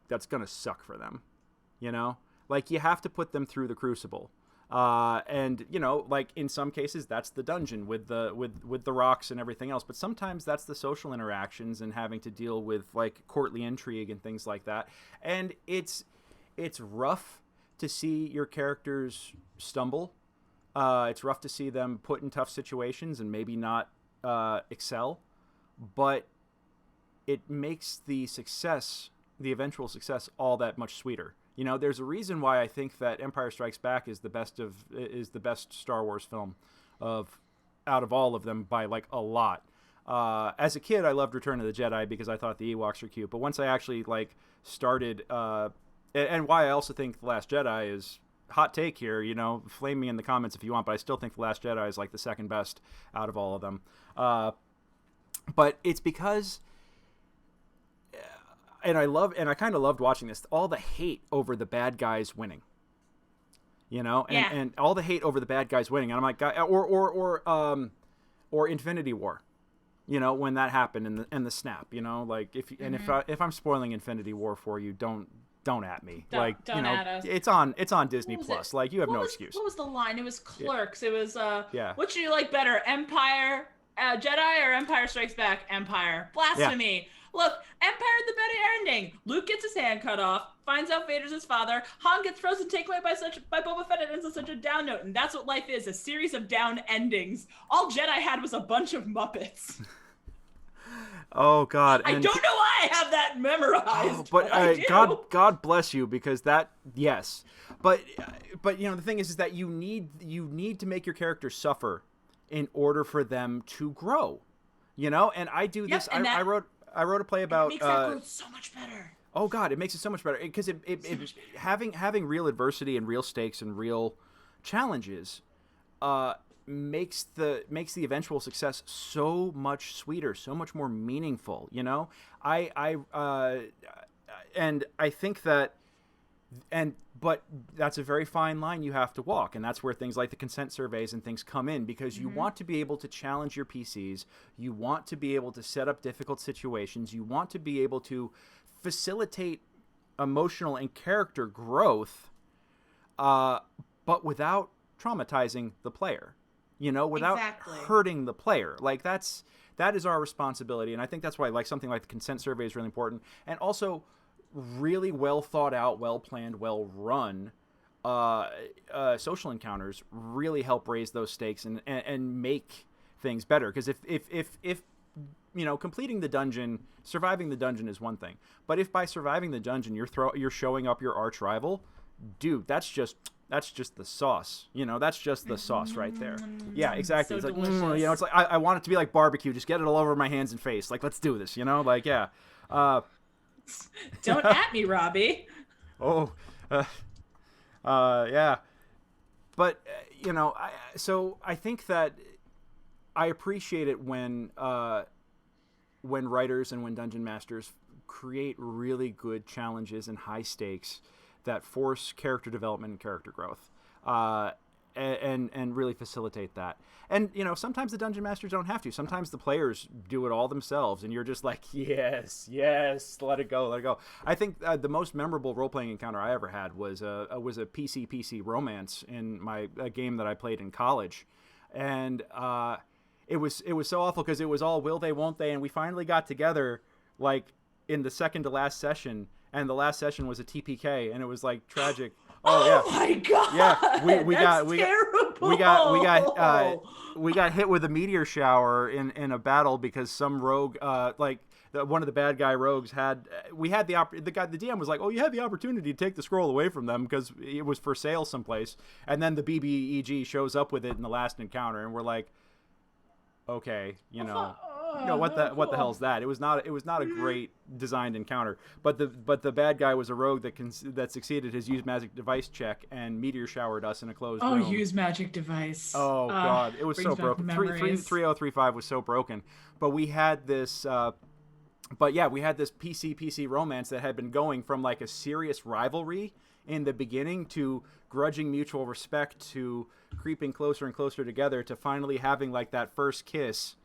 that's gonna suck for them. You know, like you have to put them through the crucible. And you know, like in some cases that's the dungeon with the rocks and everything else, but sometimes that's the social interactions and having to deal with like courtly intrigue and things like that. And it's rough to see your characters stumble. It's rough to see them put in tough situations and maybe not excel, but it makes the eventual success all that much sweeter. You know, there's a reason why I think that Empire Strikes Back is the best Star Wars film out of all of them by like a lot. As a kid, I loved Return of the Jedi because I thought the Ewoks were cute. But once I actually like started, and why I also think The Last Jedi is hot take here. You know, flame me in the comments if you want, but I still think The Last Jedi is like the second best out of all of them. But it's because. And I kind of loved watching this. All the hate over the bad guys winning, you know, and all the hate over the bad guys winning. And I'm like, or Infinity War, you know, when that happened and the snap, you know, like if I'm spoiling Infinity War for you, don't at me. Don't you know, at us. It's on Disney Plus. Like you have no excuse. What was the line? It was Clerks. Yeah. It was what should you like better, Empire Jedi or Empire Strikes Back? Empire. Blasphemy. Yeah. Look, Empire, the better ending. Luke gets his hand cut off, finds out Vader's his father. Han gets frozen, taken away by Boba Fett, and ends on such a down note. And that's what life is, a series of down endings. All Jedi had was a bunch of Muppets. Oh, God. I don't know why I have that memorized. But God bless you, because that, yes. But you know, the thing is that you need to make your character suffer in order for them to grow. You know, and I do this. I wrote a play about. It makes that growth so much better. Oh God, it makes it so much better because having real adversity and real stakes and real challenges makes the eventual success so much sweeter, so much more meaningful. You know, and I think that, but that's a very fine line you have to walk, and that's where things like the consent surveys and things come in, because you want to be able to challenge your PCs, you want to be able to set up difficult situations, you want to be able to facilitate emotional and character growth, but without traumatizing the player, you know, without hurting the player. Like that is our responsibility, and I think that's why like something like the consent survey is really important, and also really well thought out, well planned, well run social encounters really help raise those stakes and make things better. Because if you know, completing the dungeon, surviving the dungeon is one thing, but if by surviving the dungeon you're showing up your arch rival, dude, that's just the sauce. You know, that's just the sauce right there. Yeah, exactly. So it's like, you know, it's like I want it to be like barbecue. Just get it all over my hands and face. Like, let's do this. You know, like yeah. Don't at me, Robbie. Oh, Yeah. But I think that I appreciate it when writers and when dungeon masters create really good challenges and high stakes that force character development and character growth, and really facilitate that. And sometimes the dungeon masters don't have to. Sometimes the players do it all themselves, and you're just like, yes, let it go. I think the most memorable role playing encounter I ever had was a PC romance in a game that I played in college, and it was so awful because it was all will they, won't they, and we finally got together like in the second to last session, and the last session was a TPK, and it was like tragic. Oh my god! Yeah, we terrible. We got hit with a meteor shower in a battle because some rogue, one of the bad guy rogues the DM was like, oh, you had the opportunity to take the scroll away from them because it was for sale someplace, and then the BBEG shows up with it in the last encounter, and we're like, okay, what the hell's that? It was not a great designed encounter, but the bad guy was a rogue that succeeded his use magic device check and meteor showered us in a closed room. Use magic device. Oh god, it was so broken. 3035 was so broken. But we had this PC romance that had been going from like a serious rivalry in the beginning to grudging mutual respect to creeping closer and closer together to finally having like that first kiss.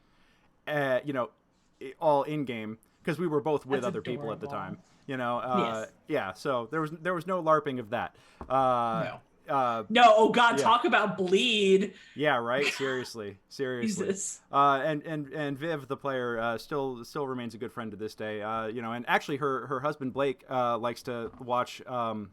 All in game because we were both with other people at the time. Yes. Yeah. So there was no LARPing of that. No. Oh God, yeah. Talk about bleed. Yeah. Right. Seriously. Jesus. And Viv, the player, still remains a good friend to this day. And actually her husband Blake likes to watch Brutes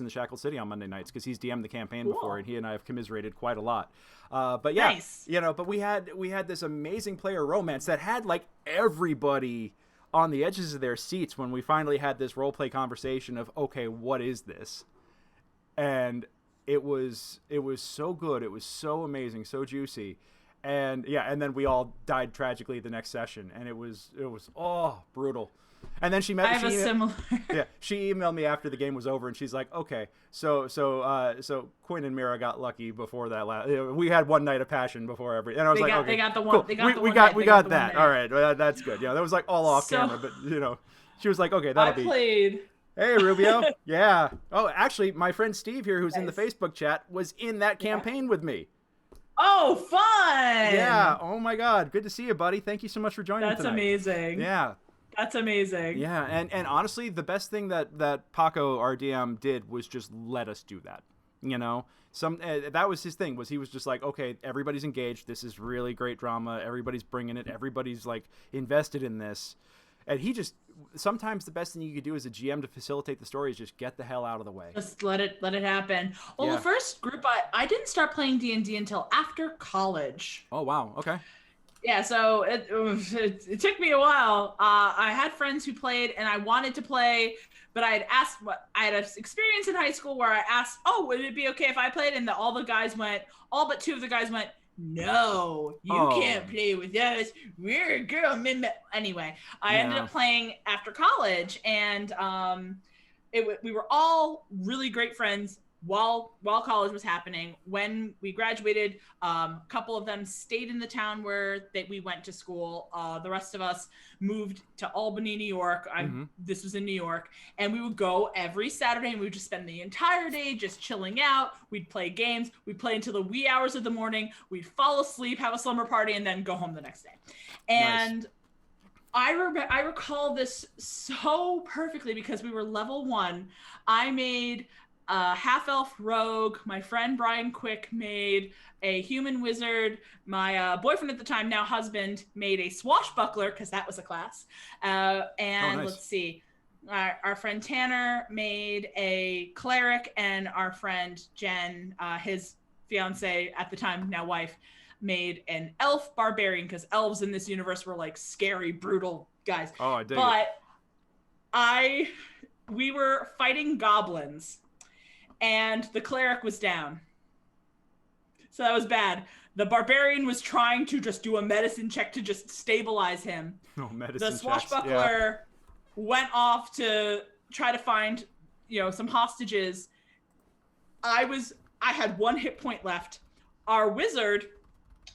in the Shackled City on Monday nights because he's DM'd the campaign before, and he and I have commiserated quite a lot. But yeah, nice. But we had this amazing player romance that had like everybody on the edges of their seats when we finally had this role play conversation of, okay, what is this? And it was so good. It was so amazing, so juicy. And and then we all died tragically the next session, and it was brutal. And then she emailed me after the game was over, and she's like, "Okay, so Quinn and Mira got lucky before that. We had one night of passion before every." And I was okay, they got the one. Cool. We got that. All right, that's good. That was like all off camera, but she was like, "Okay, that'll be." Played. Hey, Rubio. Yeah. Oh, actually, my friend Steve here, who's in the Facebook chat, was in that campaign with me. Oh, fun! Yeah. Oh my God. Good to see you, buddy. Thank you so much for joining tonight. That's amazing. Yeah. That's amazing. Yeah, and honestly, the best thing that Paco, our DM, did was just let us do that. That was his thing. Was he was just like, okay, everybody's engaged. This is really great drama. Everybody's bringing it. Everybody's like invested in this. And he just sometimes the best thing you could do as a GM to facilitate the story is just get the hell out of the way. Just let it happen. Well, The first group I didn't start playing D&D until after college. Oh wow, okay. Yeah, so it took me a while. I had friends who played, and I wanted to play, but I had an experience in high school where I asked, "Oh, would it be okay if I played?" And all but two of the guys went, "No, you can't play with us. We're a girl." Anyway, I ended up playing after college, and we were all really great friends while college was happening. When we graduated, a couple of them stayed in the town where we went to school. The rest of us moved to Albany, New York. This was in New York, and we would go every Saturday, and we would just spend the entire day just chilling out. We'd play games. We'd play until the wee hours of the morning. We'd fall asleep, have a slumber party, and then go home the next day. And nice. I recall this so perfectly because we were level 1. I made half-elf rogue. My friend Brian Quick made a human wizard. My boyfriend at the time, now husband, made a swashbuckler because that was a class. Nice. Let's see. Our friend Tanner made a cleric, and our friend Jen, his fiance at the time, now wife, made an elf barbarian because elves in this universe were like scary, brutal guys. Oh, I dig it. We were fighting goblins, and the cleric was down. So that was bad. The barbarian was trying to just do a medicine check to just stabilize him. Oh, medicine The swashbuckler went off to try to find some hostages. I had 1 hit point left. Our wizard,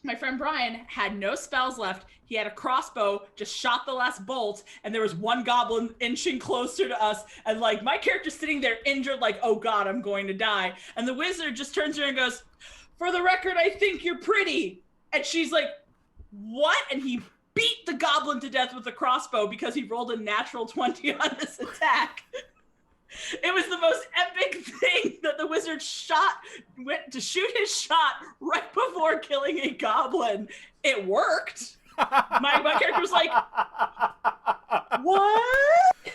my friend Brian, had no spells left. He had a crossbow, just shot the last bolt, and there was 1 goblin inching closer to us. And like my character's sitting there injured, like, oh God, I'm going to die. And the wizard just turns around and goes, "For the record, I think you're pretty." And she's like, "What?" And he beat the goblin to death with a crossbow because he rolled a natural 20 on this attack. It was the most epic thing that the wizard went to shoot his shot right before killing a goblin. It worked. My character was like, "What?" It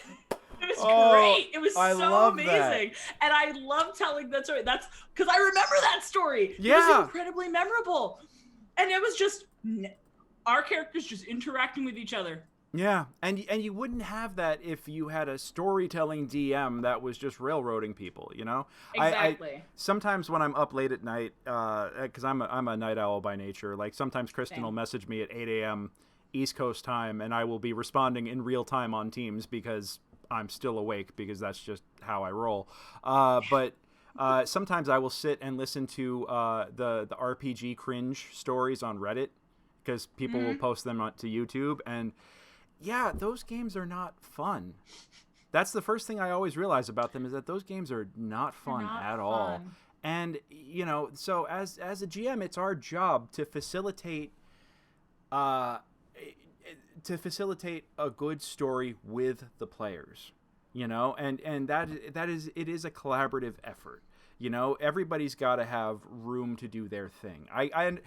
was great. It was so amazing. That. And I love telling that story. That's because I remember that story. Yeah. It was incredibly memorable. And it was just our characters just interacting with each other. Yeah, and you wouldn't have that if you had a storytelling DM that was just railroading people, Exactly. Sometimes when I'm up late at night, because I'm a night owl by nature, like sometimes Kristen will message me at 8 a.m. East Coast time, and I will be responding in real time on Teams because I'm still awake, because that's just how I roll. But sometimes I will sit and listen to the RPG cringe stories on Reddit, because people will post them to YouTube, and yeah, those games are not fun. That's the first thing I always realize about them, is that those games are not fun at all. And, so as a GM, it's our job to facilitate a good story with the players, and it is a collaborative effort. Everybody's got to have room to do their thing. I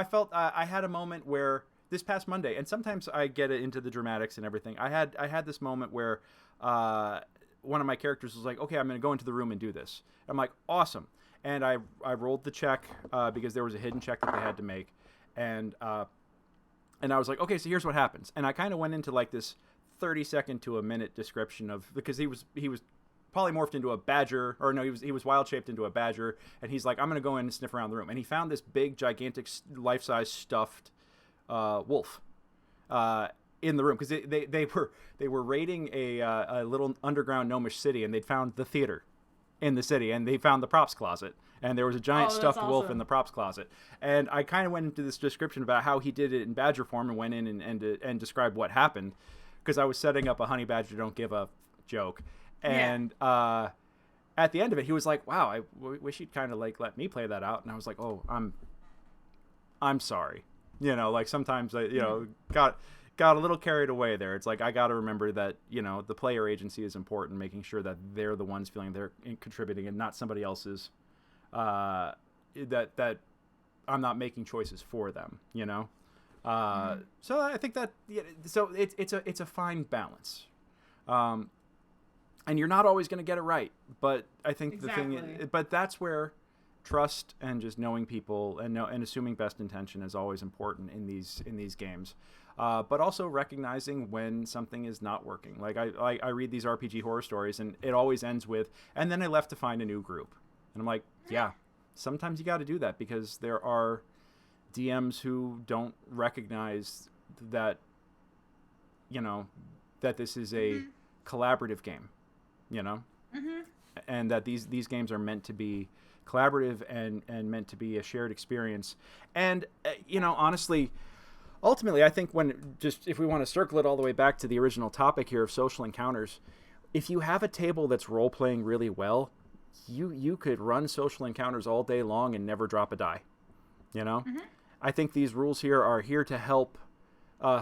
felt I had a moment where this past Monday, and sometimes I get into the dramatics and everything. I had this moment where one of my characters was like, "Okay, I'm going to go into the room and do this." I'm like, "Awesome!" And I rolled the check because there was a hidden check that they had to make, and I was like, "Okay, so here's what happens." And I kind of went into like this 30-second to a minute description of, because he was polymorphed into a badger, or no, he was wild shaped into a badger, and he's like, "I'm going to go in and sniff around the room," and he found this big, gigantic, life-size stuffed wolf in the room, because they were raiding a little underground gnomish city, and they'd found the theater in the city, and they found the props closet, and there was a giant stuffed wolf in the props closet. And I kind of went into this description about how he did it in badger form, and went in and described what happened, because I was setting up a honey badger don't give a joke. And at the end of it, he was like, "Wow, I wish he'd kind of like let me play that out." And I was like, "Oh, I'm sorry." Like sometimes I, got a little carried away there. It's like, I got to remember that, the player agency is important, making sure that they're the ones feeling they're contributing, and not somebody else's, that I'm not making choices for them, So I think that, so it's a fine balance. And you're not always going to get it right, but I think but that's where trust and just knowing people and assuming best intention is always important in these games, but also recognizing when something is not working. Like I read these RPG horror stories, and it always ends with, "And then I left to find a new group," and I'm like, yeah, sometimes you got to do that, because there are DMs who don't recognize that that this is a collaborative game, and that these games are meant to be collaborative and meant to be a shared experience. And honestly, ultimately, I think if we want to circle it all the way back to the original topic here of social encounters, if you have a table that's role playing really well, you could run social encounters all day long and never drop a die. I think these rules here are here to help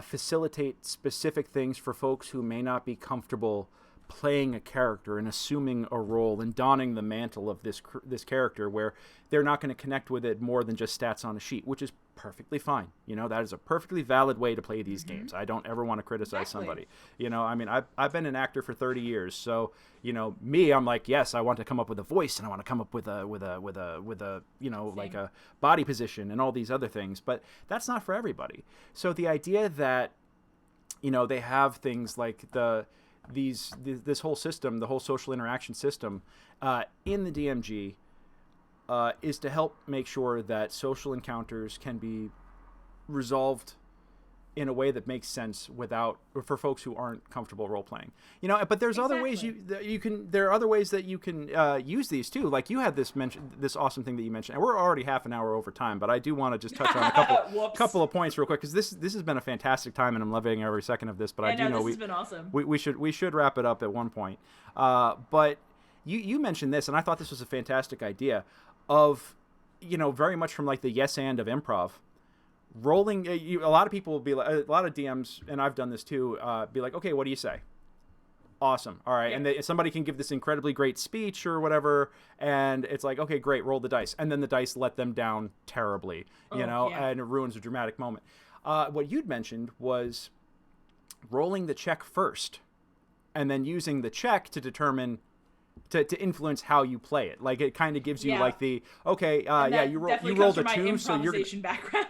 facilitate specific things for folks who may not be comfortable playing a character and assuming a role and donning the mantle of this character, where they're not going to connect with it more than just stats on a sheet, which is perfectly fine. That is a perfectly valid way to play these games. I don't ever want to criticize somebody. I mean, I've been an actor for 30 years, so I'm like, yes, I want to come up with a voice, and I want to come up with a like a body position and all these other things, but that's not for everybody. So the idea that they have things like this whole system, the whole social interaction system in the DMG, is to help make sure that social encounters can be resolved in a way that makes sense for folks who aren't comfortable role playing. But there's other ways there are other ways that you can use these too. Like you had this awesome thing that you mentioned, and we're already half an hour over time, but I do want to just touch on a couple of points real quick, because this has been a fantastic time and I'm loving every second of this. But I do know this has been awesome. We should wrap it up at one point. But you mentioned this, and I thought this was a fantastic idea of, very much from like the yes and of improv. Rolling, a lot of people will be like, a lot of DMs, and I've done this too, be like, okay, what do you say? Awesome. All right. Yeah. And somebody can give this incredibly great speech or whatever, and it's like, okay, great, roll the dice. And then the dice let them down terribly, and it ruins a dramatic moment. What you'd mentioned was rolling the check first, and then using the check to determine, to influence how you play it. Like, it kind of gives you like the, okay, you rolled a 2, so you're background.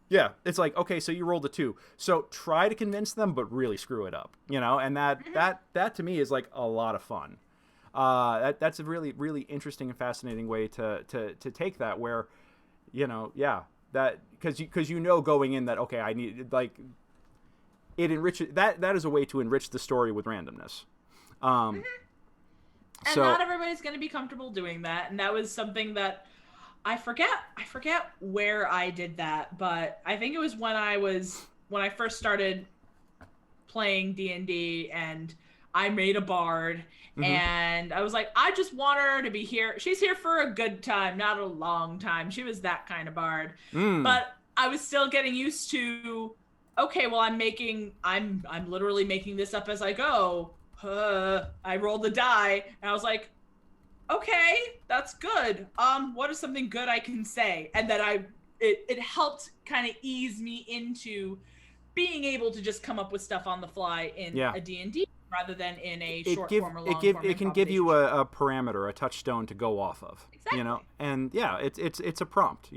Yeah, it's like, okay, so you rolled a 2. So try to convince them, but really screw it up, and that to me is like a lot of fun. That's a really, really interesting and fascinating way to take that, where, that because going in that, okay, I need, like, it enriches that is a way to enrich the story with randomness. And not everybody's going to be comfortable doing that, and that was something that I forget where I did that, but I think it was when I first started playing D&D, and I made a bard, and I was like, I just want her to be here. She's here for a good time, not a long time. She was that kind of bard. But I was still getting used to, okay, well, I'm literally making this up as I go. I rolled the die, and I was like, okay, that's good. What is something good I can say? And then it helped kind of ease me into being able to just come up with stuff on the fly in a D&D rather than in a short form or long form. It can give you a parameter, a touchstone to go off of. Exactly. And it's a prompt.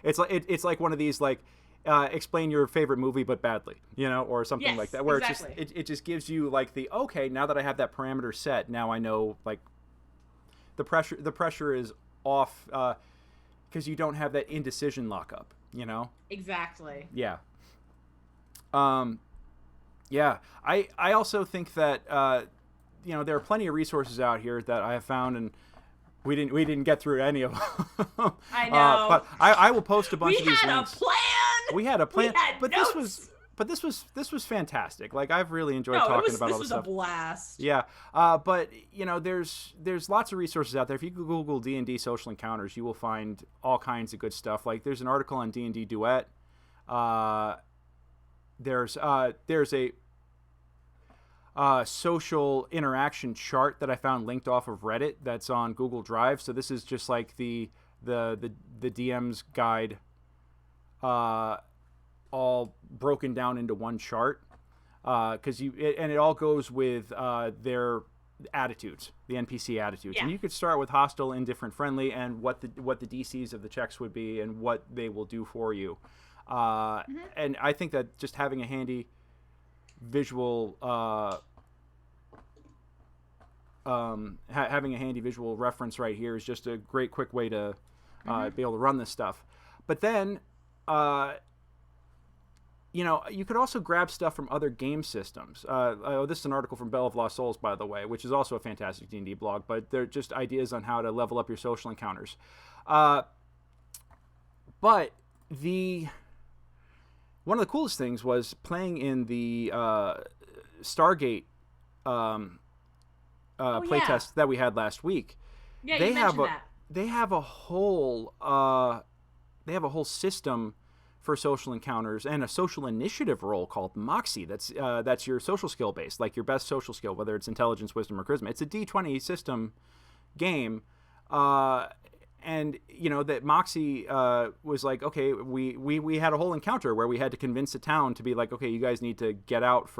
It's like one of these, like, explain your favorite movie but badly, or something like that, where exactly. it just gives you like the, okay, now that I have that parameter set, now I know, like, the pressure is off, because you don't have that indecision lockup, Exactly. Yeah. Yeah. I also think that there are plenty of resources out here that I have found, and we didn't get through any of them. I know. But I will post a bunch of these links. We had a plan. But notes. This was fantastic. Like, I've really enjoyed talking about all this stuff. This was a blast. Yeah. But there's lots of resources out there. If you Google D&D social encounters, you will find all kinds of good stuff. Like, there's an article on D&D Duet. There's a social interaction chart that I found linked off of Reddit that's on Google Drive. So this is just like the DM's guide, all broken down into one chart, because it all goes with their attitudes, the NPC attitudes, and you could start with hostile, indifferent, friendly, and what the DCs of the checks would be and what they will do for you. And I think that just having a handy visual having a handy visual reference right here is just a great quick way to be able to run this stuff. But then you could also grab stuff from other game systems. This is an article from Bell of Lost Souls, by the way, which is also a fantastic D&D blog, but they're just ideas on how to level up your social encounters. But one of the coolest things was playing in the Stargate playtest that we had last week. Yeah, they have that. They have a whole system for social encounters and a social initiative role called Moxie. That's your social skill based, like your best social skill, whether it's intelligence, wisdom, or charisma. It's a D20 system game, and that Moxie was like, okay, we had a whole encounter where we had to convince a town to be like, okay, you guys need to get out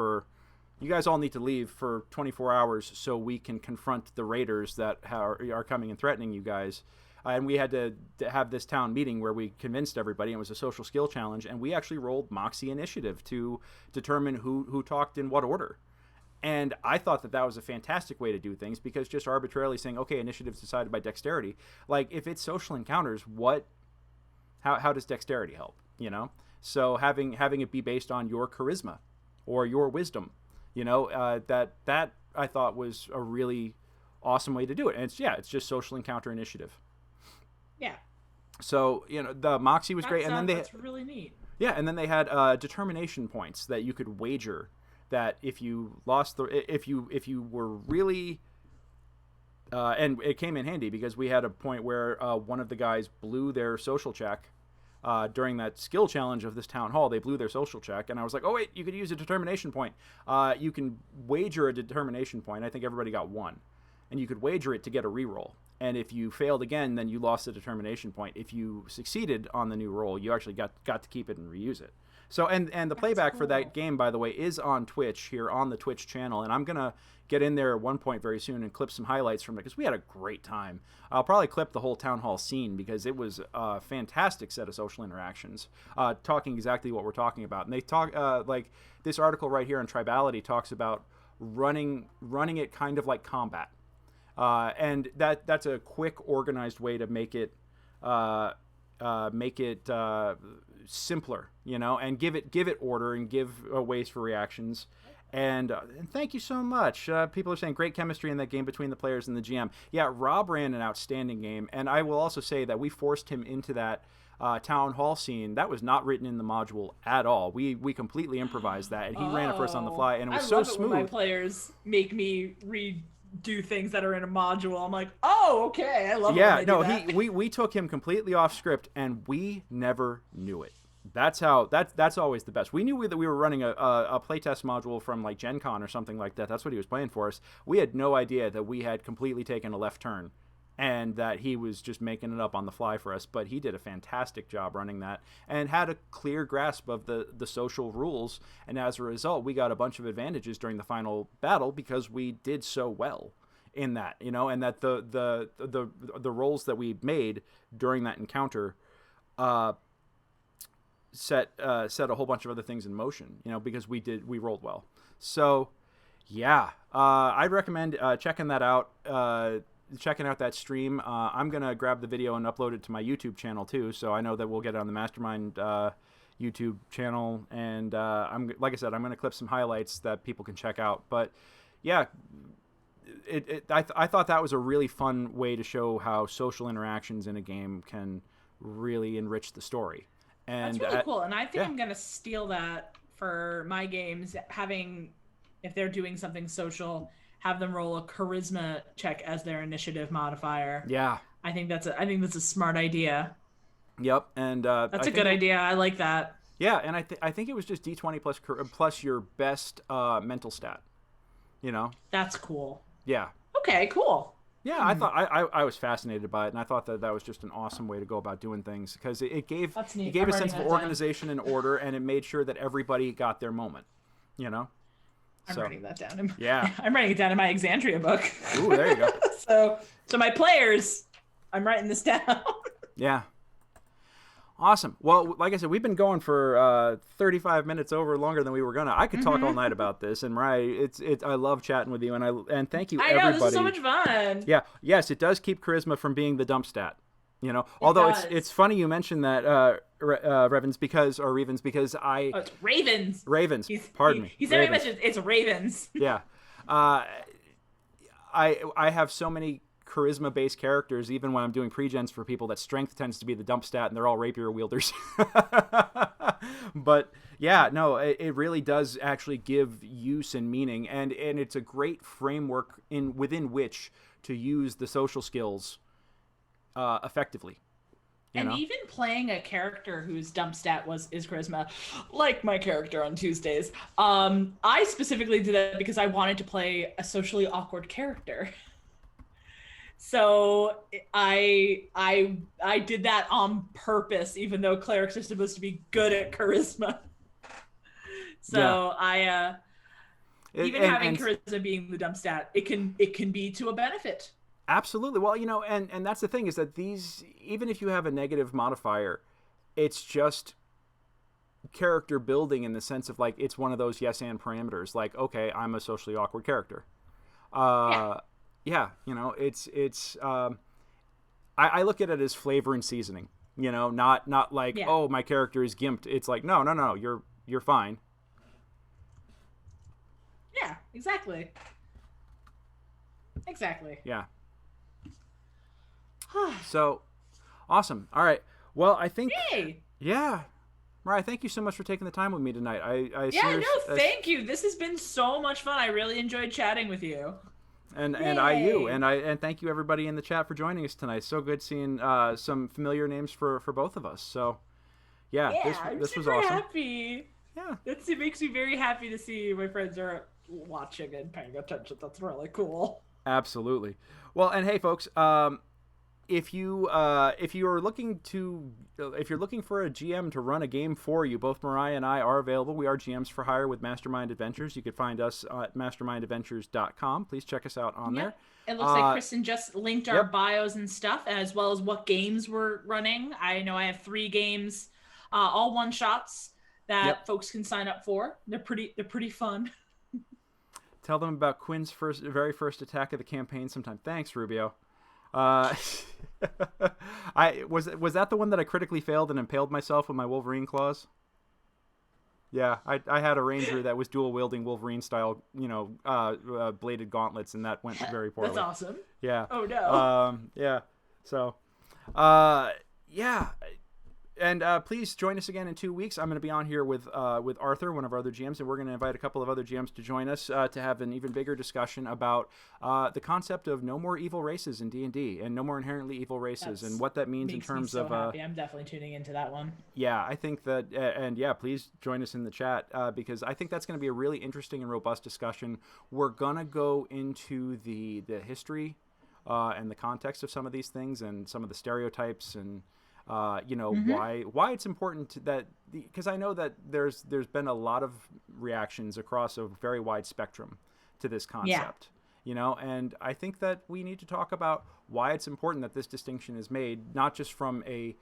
you guys all need to leave for 24 hours so we can confront the raiders that are coming and threatening you guys. And we had to have this town meeting where we convinced everybody. It was a social skill challenge, and we actually rolled Moxie Initiative to determine who talked in what order. And I thought that was a fantastic way to do things, because just arbitrarily saying, okay, initiative's decided by dexterity. Like, if it's social encounters, how does dexterity help? So having it be based on your charisma or your wisdom, that I thought was a really awesome way to do it. And it's just social encounter initiative. Yeah. So the Moxie was great, and then that's really neat. Yeah, and then they had determination points that you could wager that if you lost if you were really and it came in handy because we had a point where one of the guys blew their social check during that skill challenge of this town hall. They blew their social check, and I was like, oh wait, you could use a determination point. You can wager a determination point. I think everybody got one, and you could wager it to get a reroll. And if you failed again, then you lost the determination point. If you succeeded on the new roll, you actually got to keep it and reuse it. So and the playback for that game, by the way, is on Twitch here on the Twitch channel, and I'm gonna get in there at one point very soon and clip some highlights from it because we had a great time. I'll probably clip the whole town hall scene because it was a fantastic set of social interactions, talking exactly what we're talking about. And they talk like this article right here on Tribality talks about running it kind of like combat. And that's a quick, organized way to make it simpler, and give it order and give ways for reactions. And thank you so much. People are saying great chemistry in that game between the players and the GM. Yeah, Rob ran an outstanding game, and I will also say that we forced him into that town hall scene. That was not written in the module at all. We completely improvised that, and he ran it for us on the fly, and it was so smooth. When my players make me do things that are in a module. I'm like, oh, okay. I love it. Yeah, no, we took him completely off script, and we never knew it. That's always the best. We knew that we were running a playtest module from like Gen Con or something like that. That's what he was playing for us. We had no idea that we had completely taken a left turn and that he was just making it up on the fly for us. But he did a fantastic job running that and had a clear grasp of the social rules. And as a result, we got a bunch of advantages during the final battle because we did so well in that, and that the rolls that we made during that encounter set a whole bunch of other things in motion, because we rolled well. So yeah, I'd recommend checking that out. Checking out that stream. I'm gonna grab the video and upload it to my YouTube channel too, so I know that we'll get it on the Mastermind YouTube channel. And like I said, I'm gonna clip some highlights that people can check out. But yeah, I thought that was a really fun way to show how social interactions in a game can really enrich the story. And that's really cool. And I think I'm gonna steal that for my games. If they're doing something social, have them roll a charisma check as their initiative modifier. Yeah, I think that's a smart idea. Yep, and that's a good idea. I like that. Yeah, and I think it was just D20 plus your best mental stat. That's cool. Yeah. Okay. Cool. Yeah, I thought I was fascinated by it, and I thought that was just an awesome way to go about doing things because it gave a sense of organization and order, and it made sure that everybody got their moment. I'm writing that down. Yeah. I'm writing it down in my Exandria book. Ooh, there you go. So my players, I'm writing this down. Yeah. Awesome. Well, like I said, we've been going for 35 minutes longer than we were gonna. I could talk all night about this, and Mariah, I love chatting with you, and thank you, everybody. I know, this is so much fun. Yeah. Yes, it does keep charisma from being the dump stat. Although it's funny you mentioned that, Revens, because I... Oh, it's Ravens. Ravens, pardon me. He said he mentioned it's Ravens. Yeah. I have so many charisma-based characters, even when I'm doing pre-gens for people, that strength tends to be the dump stat, and they're all rapier wielders. But, yeah, no, it really does actually give use and meaning, and it's a great framework within which to use the social skills effectively. And even playing a character whose dump stat is charisma, like my character on Tuesdays, I specifically did that because I wanted to play a socially awkward character. So I did that on purpose, even though clerics are supposed to be good at charisma. So yeah. Having charisma being the dump stat, it can be to a benefit. Absolutely. Well, and that's the thing is that these, even if you have a negative modifier, it's just character building in the sense of like, it's one of those yes and parameters. Like, okay, I'm a socially awkward character. Yeah, it's I look at it as flavor and seasoning. You know, not like, Yeah. oh, my character is gimped. It's like, no, you're fine. Yeah, exactly. Exactly. Yeah. So, awesome. All right. Well, I think, Yay! yeah. Mariah, thank you so much for taking the time with me tonight. Yeah, no, thank you. This has been so much fun. I really enjoyed chatting with you. And Yay. and thank you everybody in the chat for joining us tonight. So good seeing some familiar names for both of us. So, yeah, Yeah, I'm this was super awesome. happy. Yeah. It makes me very happy to see my friends are watching and paying attention. That's really cool. Absolutely. Well, and hey, folks, if you are looking to if you're looking for a GM to run a game for you, both Mariah and I are available. We are GMs for hire with Mastermind Adventures. You can find us at mastermindadventures.com. Please check us out on there. It looks like Kristen just linked our Yep. bios and stuff, as well as what games we're running. I know I have 3 games, all one shots that folks can sign up for. They're pretty fun. Tell them about Quinn's very first attack of the campaign sometime. Thanks, Rubio. Was that the one that I critically failed and impaled myself with my Wolverine claws? Yeah, I had a ranger that was dual wielding Wolverine style, bladed gauntlets, and that went very poorly. That's awesome. Yeah. Oh no. Yeah. So, yeah. And please join us again in 2 weeks. I'm going to be on here with Arthur, one of our other GMs, and we're going to invite a couple of other GMs to join us to have an even bigger discussion about the concept of no more evil races in D&D and no more inherently evil races and what that means in terms me so of. Happy. I'm definitely tuning into that one. Yeah, I think that, and yeah, please join us in the chat because I think that's going to be a really interesting and robust discussion. We're going to go into the history and the context of some of these things and some of the stereotypes and. Why it's important that because I know that there's been a lot of reactions across a very wide spectrum to this concept, and I think that we need to talk about why it's important that this distinction is made, not just from a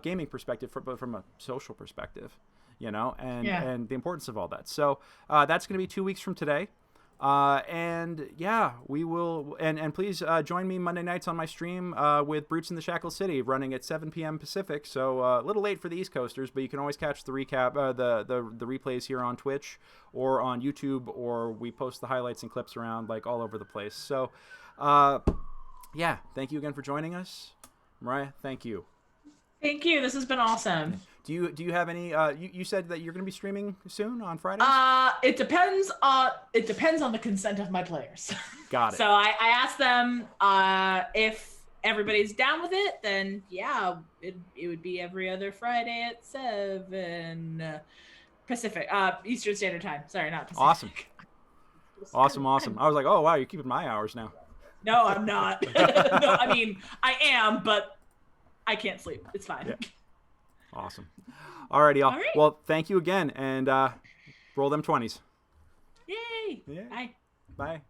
gaming perspective, but from a social perspective, and the importance of all that. So that's going to be 2 weeks from today. And yeah, we will, and please join me Monday nights on my stream with Brutes in the Shackle City, running at 7 p.m. Pacific. So a little late for the East Coasters, but you can always catch the recap, the replays here on Twitch or on YouTube, or we post the highlights and clips around like all over the place. So, yeah, thank you again for joining us, Mariah. Thank you. Thank you. This has been awesome. Do you have any? You said that you're going to be streaming soon on Fridays. It depends on the consent of my players. Got it. So I asked them if everybody's down with it, then yeah, it would be every other Friday at 7 Pacific, Eastern Standard Time. Sorry, not Pacific. Awesome. I was like, oh wow, you're keeping my hours now. No, I'm not. No, I mean I am, but I can't sleep. It's fine. Yeah. Awesome. Alrighty, y'all. All right. Well, thank you again, and roll them 20s. Yay! Yeah. Bye. Bye.